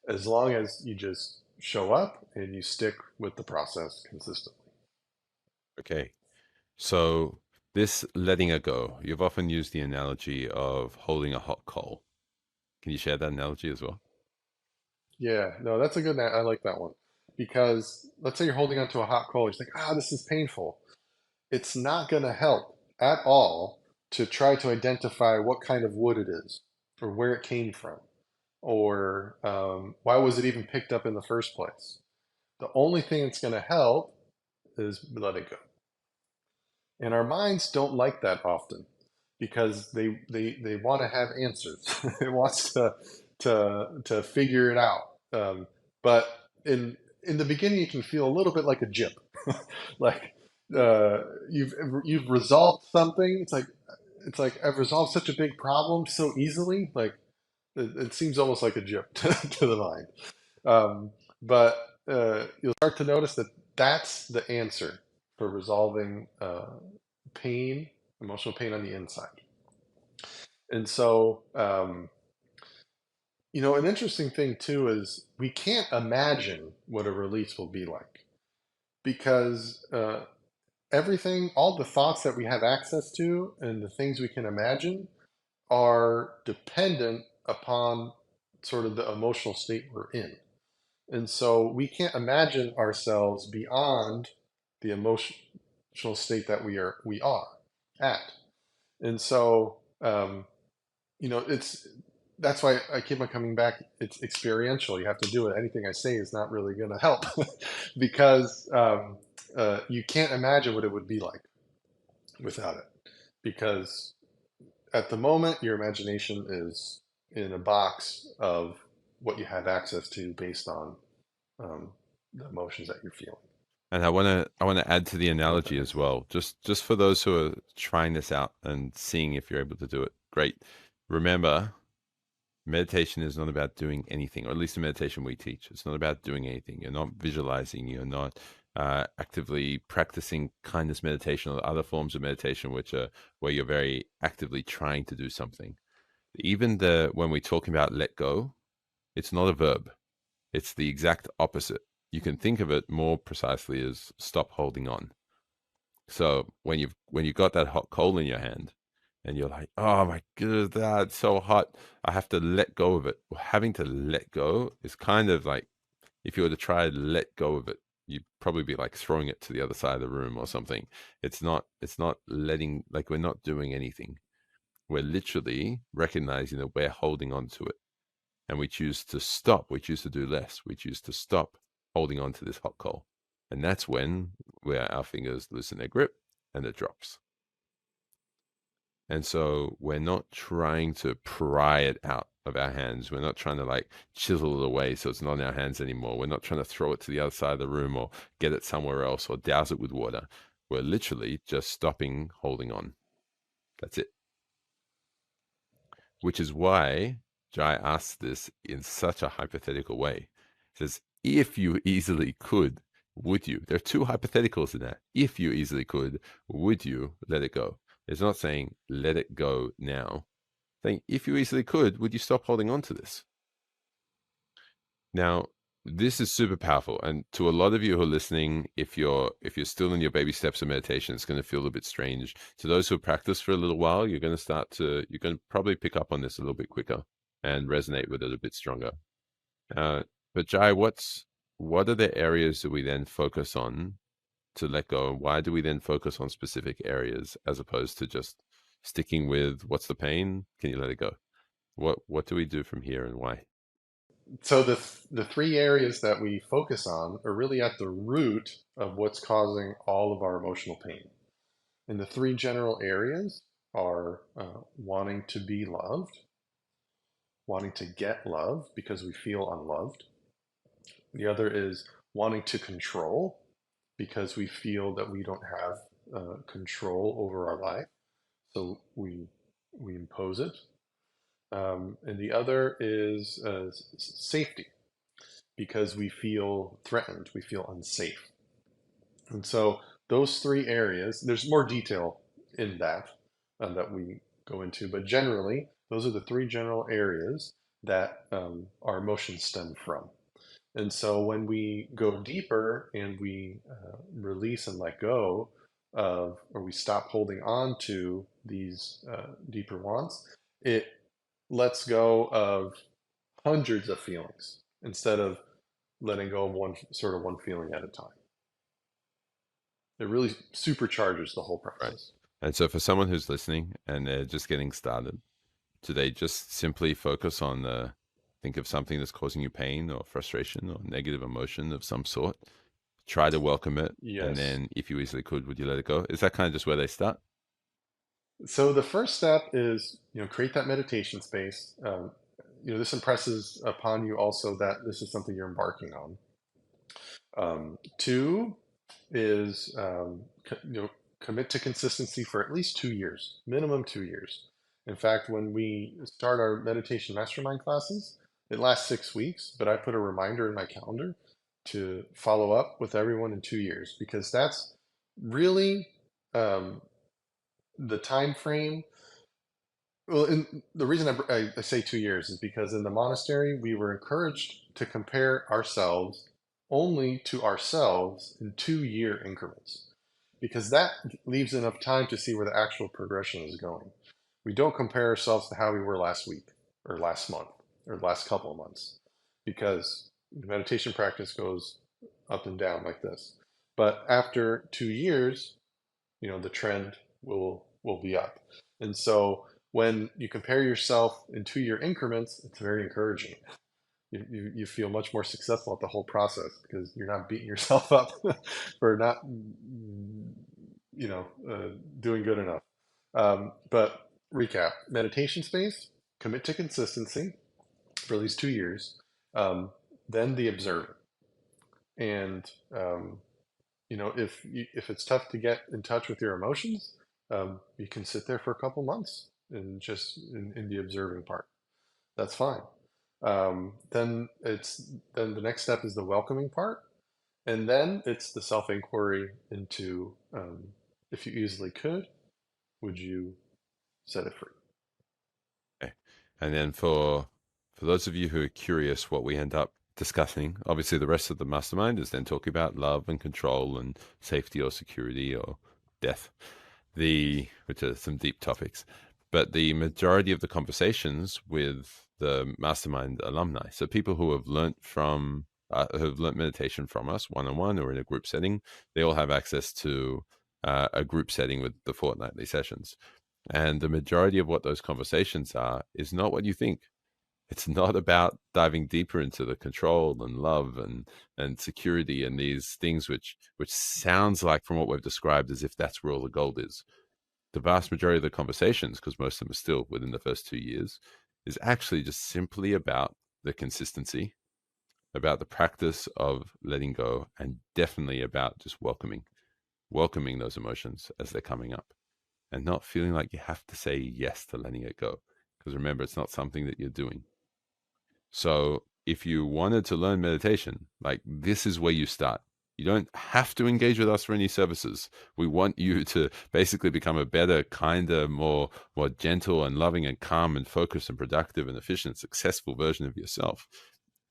As long as you just show up and you stick with the process consistently. Okay. So this letting it go, you've often used the analogy of holding a hot coal. Can you share that analogy as well? Yeah, no, that's a good. I like that one because let's say you're holding onto a hot coal. You're like, this is painful. It's not going to help at all to try to identify what kind of wood it is or where it came from or why was it even picked up in the first place. The only thing that's going to help is let it go. And our minds don't like that often because they want to have answers. It wants to figure it out. But in the beginning, you can feel a little bit like a jip, like uh, you've you've resolved something. It's like I've resolved such a big problem so easily. Like it seems almost like a jip to the mind. Um, but you'll start to notice that that's the answer for resolving pain, emotional pain on the inside. And so, an interesting thing too is we can't imagine what a release will be like because everything, all the thoughts that we have access to and the things we can imagine are dependent upon sort of the emotional state we're in. And so we can't imagine ourselves beyond the emotional state that we are at. And so it's that's why I keep on coming back. It's experiential. You have to do it. Anything I say is not really going to help because you can't imagine what it would be like without it. Because at the moment, your imagination is in a box of what you have access to based on um, the emotions that you're feeling. And I want to add to the I hope that analogy as makes sense. well, just for those who are trying this out and seeing if you're able to do it. Great. remember, meditation is not about doing anything, or at least the meditation we teach. It's not about doing anything. You're not visualizing. You're not actively practicing kindness meditation or other forms of meditation, which are where you're very actively trying to do something. Even when we're talking about let go, it's not a verb. It's the exact opposite. You can think of it more precisely as stop holding on. So when you've got that hot coal in your hand and you're like, oh my god, that's so hot, I have to let go of it. Well, having to let go is kind of like if you were to try to let go of it, you'd probably be like throwing it to the other side of the room or something. It's not letting, like, we're not doing anything. We're literally recognizing that we're holding on to it. And we choose to stop. We choose to do less. We choose to stop holding on to this hot coal. And that's when where our fingers loosen their grip and it drops. And so we're not trying to pry it out of our hands. We're not trying to like chisel it away so it's not in our hands anymore. We're not trying to throw it to the other side of the room or get it somewhere else or douse it with water. We're literally just stopping holding on. That's it. Which is why Jai asks this in such a hypothetical way. He says, if you easily could, would you? There are two hypotheticals in that. If you easily could, would you let it go? It's not saying let it go now. It's saying if you easily could, would you stop holding on to this? Now, this is super powerful, and to a lot of you who are listening, if you're still in your baby steps of meditation, it's going to feel a bit strange. To those who have practiced for a little while, you're going to probably pick up on this a little bit quicker and resonate with it a bit stronger. But Jai, what are the areas that we then focus on to let go? Why do we then focus on specific areas as opposed to just sticking with what's the pain? Can you let it go? What do we do from here and why? So the three areas that we focus on are really at the root of what's causing all of our emotional pain. And the three general areas are wanting to be loved, wanting to get love because we feel unloved. The other is wanting to control because we feel that we don't have control over our life, so we impose it. And the other is safety because we feel threatened, we feel unsafe. And so those three areas, there's more detail in that that we go into, but generally, those are the three general areas that our emotions stem from. And so when we go deeper and we release and let go of, or we stop holding on to these deeper wants, it lets go of hundreds of feelings instead of letting go of one feeling at a time. It really supercharges the whole Right. process. And so for someone who's listening and they're just getting started, do they just simply focus on think of something that's causing you pain or frustration or negative emotion of some sort? Try to welcome it, and Yes. then if you easily could, would you let it go? Is that kind of just where they start? So the first step is, create that meditation space. This impresses upon you also that this is something you're embarking on. Two is, commit to consistency for at least 2 years, minimum 2 years. In fact, when we start our meditation mastermind classes, it lasts 6 weeks, but I put a reminder in my calendar to follow up with everyone in 2 years because that's really um, the time frame. Well, and the reason I say 2 years is because in the monastery, we were encouraged to compare ourselves only to ourselves in 2 year increments, because that leaves enough time to see where the actual progression is going. We don't compare ourselves to how we were last week or last month or the last couple of months, because meditation practice goes up and down like this. But after 2 years, the trend will be up. And so when you compare yourself in 2 year increments, it's very encouraging. You feel much more successful at the whole process because you're not beating yourself up for not doing good enough. But recap: meditation space, commit to consistency for at least 2 years, um, then the observer. And if it's tough to get in touch with your emotions, you can sit there for a couple months and just in the observing part. That's fine. Then the next step is the welcoming part, and then it's the self-inquiry into if you easily could, would you set it free? Okay. And then for those of you who are curious what we end up discussing, obviously the rest of the mastermind is then talking about love and control and safety or security or death. Which are some deep topics. But the majority of the conversations with the mastermind alumni, so people who have learned meditation from us one on one or in a group setting, they all have access to a group setting with the fortnightly sessions. And the majority of what those conversations are is not what you think. It's not about diving deeper into the control and love and security and these things which sounds like from what we've described as if that's where all the gold is. The vast majority of the conversations, because most of them are still within the first 2 years, is actually just simply about the consistency, about the practice of letting go, and definitely about just welcoming those emotions as they're coming up and not feeling like you have to say yes to letting it go. Because remember, it's not something that you're doing. So if you wanted to learn meditation, like this is where you start. You don't have to engage with us for any services. We want you to basically become a better, kinder, more gentle and loving and calm and focused and productive and efficient, successful version of yourself.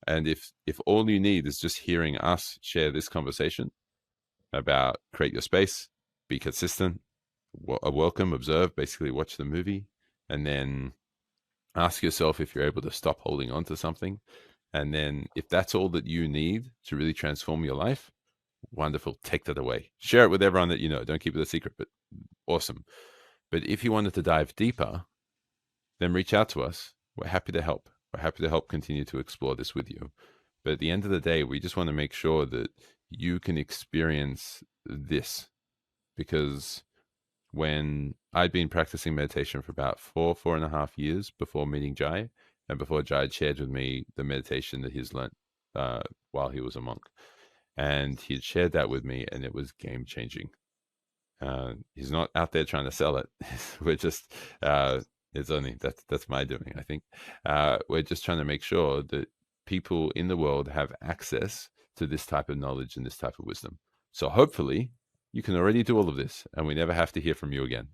And if all you need is just hearing us share this conversation about create your space, be consistent, welcome, observe, basically watch the movie, and then ask yourself if you're able to stop holding on to something. And then if that's all that you need to really transform your life, wonderful, take that away. Share it with everyone that you know. Don't keep it a secret, but awesome. But if you wanted to dive deeper, then reach out to us. We're happy to help. We're happy to help continue to explore this with you. But at the end of the day, we just want to make sure that you can experience this because when I'd been practicing meditation for about 4.5 years before meeting Jai, and before Jai had shared with me the meditation that he's learnt while he was a monk. And he'd shared that with me, and it was game changing. He's not out there trying to sell it. We're just, it's only that's my doing, I think. We're just trying to make sure that people in the world have access to this type of knowledge and this type of wisdom. So hopefully you can already do all of this and we never have to hear from you again.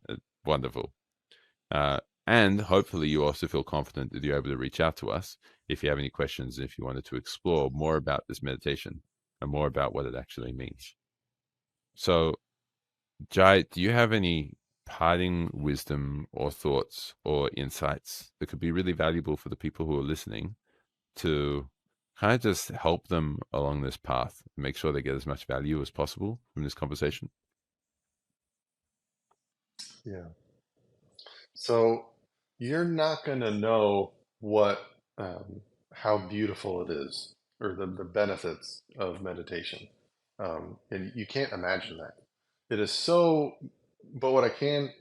Wonderful. And hopefully you also feel confident that you're able to reach out to us if you have any questions, if you wanted to explore more about this meditation and more about what it actually means. So, Jai, do you have any parting wisdom or thoughts or insights that could be really valuable for the people who are listening to kind of just help them along this path and make sure they get as much value as possible from this conversation? Yeah. So you're not going to know what, how beautiful it is or the benefits of meditation. And you can't imagine that. It is so, but what I can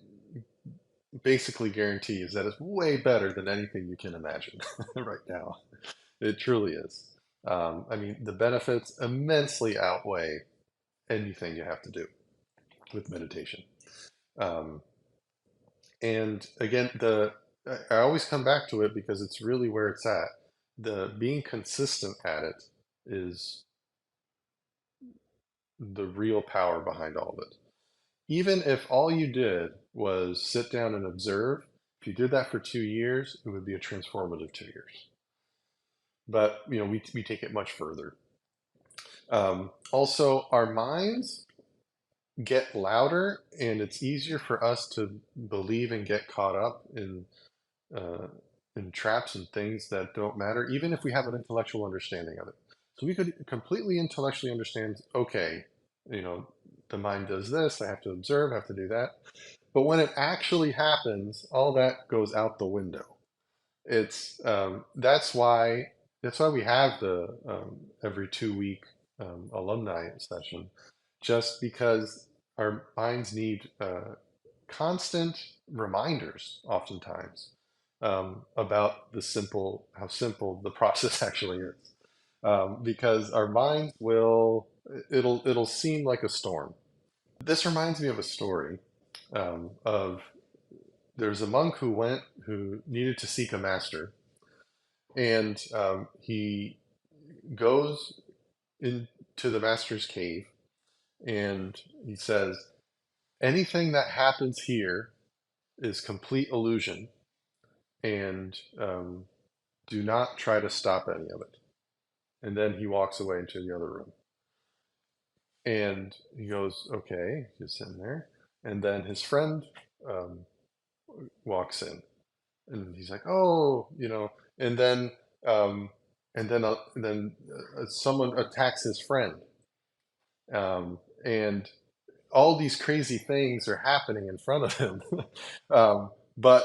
basically guarantee is that it's way better than anything you can imagine right now. It truly is. I mean, the benefits immensely outweigh anything you have to do with meditation. Um, And again, I always come back to it because it's really where it's at. The being consistent at it is the real power behind all of it. Even if all you did was sit down and observe, if you did that for 2 years, it would be a transformative 2 years. But we take it much further. Also, our minds get louder, and it's easier for us to believe and get caught up uh, in traps and things that don't matter, even if we have an intellectual understanding of it. So we could completely intellectually understand, okay, you know, the mind does this, I have to observe, I have to do that. But when it actually happens, all that goes out the window. It's that's why we have the every 2 week alumni session, just because our minds need constant reminders, oftentimes, about how simple the process actually is. Because our minds it'll seem like a storm. This reminds me of a story of there's a monk who needed to seek a master, and he goes into the master's cave, and he says, anything that happens here is complete illusion, and do not try to stop any of it. And then he walks away into the other room. And he goes, okay, he's sitting there. And then his friend um, walks in, and he's like, oh, and then um, someone attacks his friend, and all these crazy things are happening in front of him. But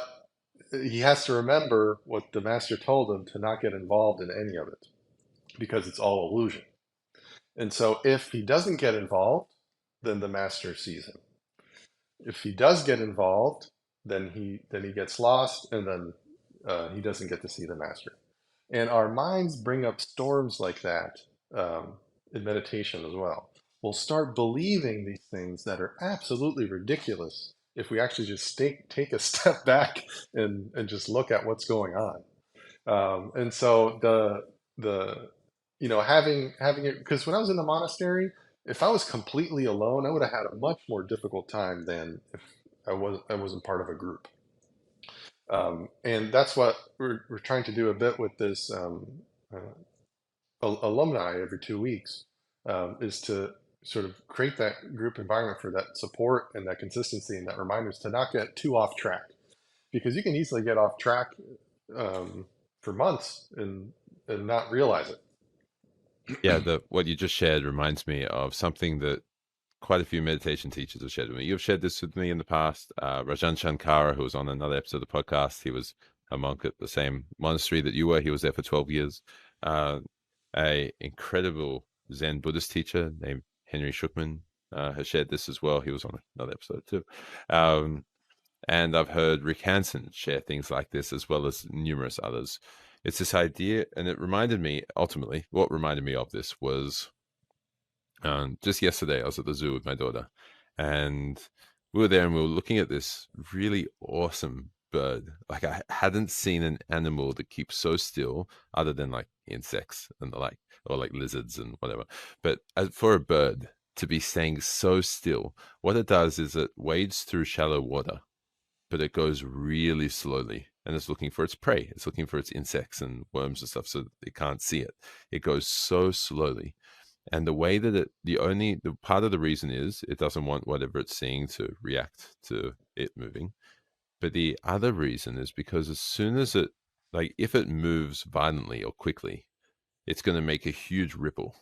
he has to remember what the master told him to not get involved in any of it because it's all illusion. And so if he doesn't get involved, then the master sees him. If he does get involved, then he gets lost, and then he doesn't get to see the master. And our minds bring up storms like that in meditation as well. We'll start believing these things that are absolutely ridiculous if we actually just take a step back and just look at what's going on. And so having it, because when I was in the monastery, if I was completely alone, I would have had a much more difficult time than if I wasn't part of a group. And that's what we're trying to do a bit with this alumni every 2 weeks, is to sort of create that group environment for that support and that consistency and that reminders to not get too off track, because you can easily get off track for months and not realize it. Yeah, what you just shared reminds me of something that quite a few meditation teachers have shared with me. You've shared this with me in the past. Rajan Shankara, who was on another episode of the podcast, he was a monk at the same monastery that you were. He was there for 12 years. A incredible Zen Buddhist teacher named Henry Shukman has shared this as well. He was on another episode too. And I've heard Rick Hansen share things like this, as well as numerous others. It's this idea, and it reminded me, ultimately, what reminded me of this was just yesterday, I was at the zoo with my daughter, and we were there and we were looking at this really awesome bird. Like, I hadn't seen an animal that keeps so still, other than like insects and the like, or like lizards and whatever. But for a bird to be staying so still, what it does is it wades through shallow water, but it goes really slowly. And it's looking for its prey. It's looking for its insects and worms and stuff, so it can't see it. It goes so slowly. And the way that the part of the reason is it doesn't want whatever it's seeing to react to it moving. But the other reason is because as soon as if it moves violently or quickly, it's going to make a huge ripple,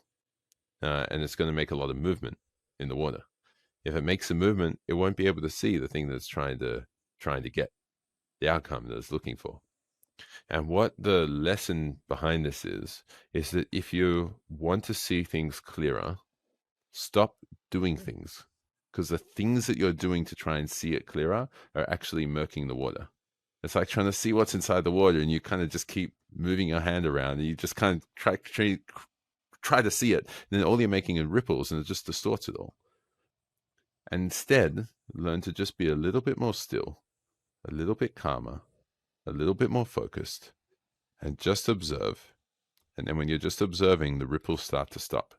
and it's going to make a lot of movement in the water. If it makes a movement, it won't be able to see the thing that's trying to get the outcome that it's looking for. And what the lesson behind this is that if you want to see things clearer, stop doing things, because the things that you're doing to try and see it clearer are actually murking the water. It's like trying to see what's inside the water, and you kind of just keep moving your hand around, and you just kind of try to see it. And then all you're making are ripples, and it just distorts it all. And instead, learn to just be a little bit more still, a little bit calmer, a little bit more focused, and just observe. And then when you're just observing, the ripples start to stop.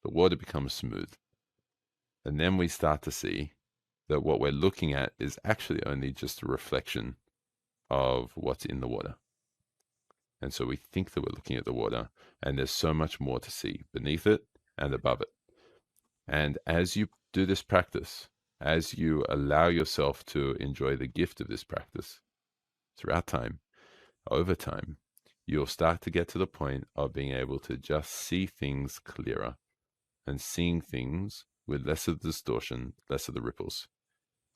The water becomes smooth. And then we start to see that what we're looking at is actually only just a reflection of what's in the water. And so we think that we're looking at the water, and there's so much more to see beneath it and above it. And as you do this practice, as you allow yourself to enjoy the gift of this practice throughout time, over time, you'll start to get to the point of being able to just see things clearer and seeing things with less of the distortion, less of the ripples.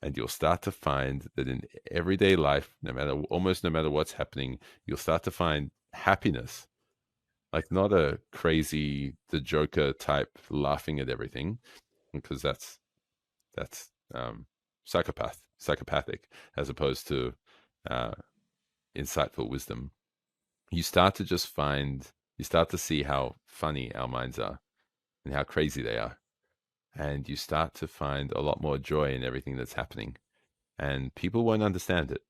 And you'll start to find that in everyday life, almost no matter what's happening, you'll start to find happiness. Like, not a crazy, the Joker type laughing at everything, because that's psychopathic, as opposed to insightful wisdom. You start to see how funny our minds are and how crazy they are. And you start to find a lot more joy in everything that's happening. and people won't understand it.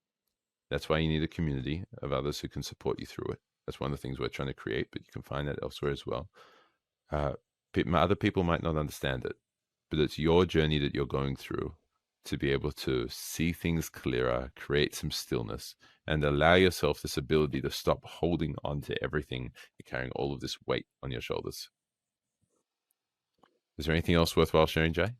That's why you need a community of others who can support you through it. That's one of the things we're trying to create, but you can find that elsewhere as well. Uh, Other people might not understand it, but it's your journey that you're going through to be able to see things clearer, create some stillness, and allow yourself this ability to stop holding on to everything and carrying all of this weight on your shoulders. Is there anything else worthwhile sharing, Jay?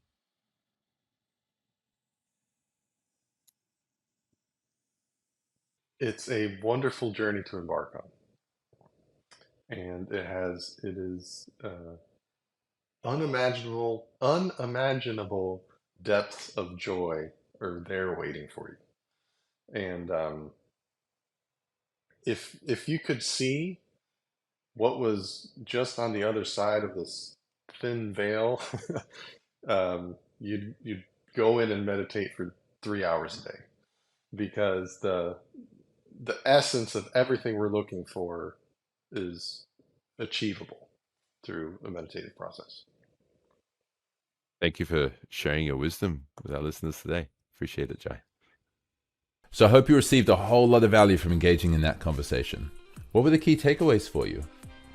It's a wonderful journey to embark on, and it is unimaginable depths of joy are there waiting for you. And if you could see what was just on the other side of this thin veil, you'd go in and meditate for 3 hours a day, because the essence of everything we're looking for is achievable through a meditative process. Thank you for sharing your wisdom with our listeners today. Appreciate it, Jai. So I hope you received a whole lot of value from engaging in that conversation. What were the key takeaways for you?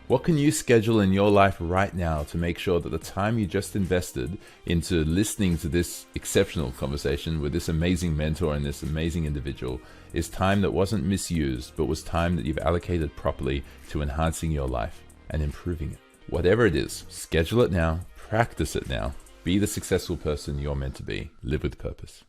What can you schedule in your life right now to make sure that the time you just invested into listening to this exceptional conversation with this amazing mentor and this amazing individual is time that wasn't misused, but was time that you've allocated properly to enhancing your life and improving it? Whatever it is, schedule it now, practice it now. Be the successful person you're meant to be. Live with purpose.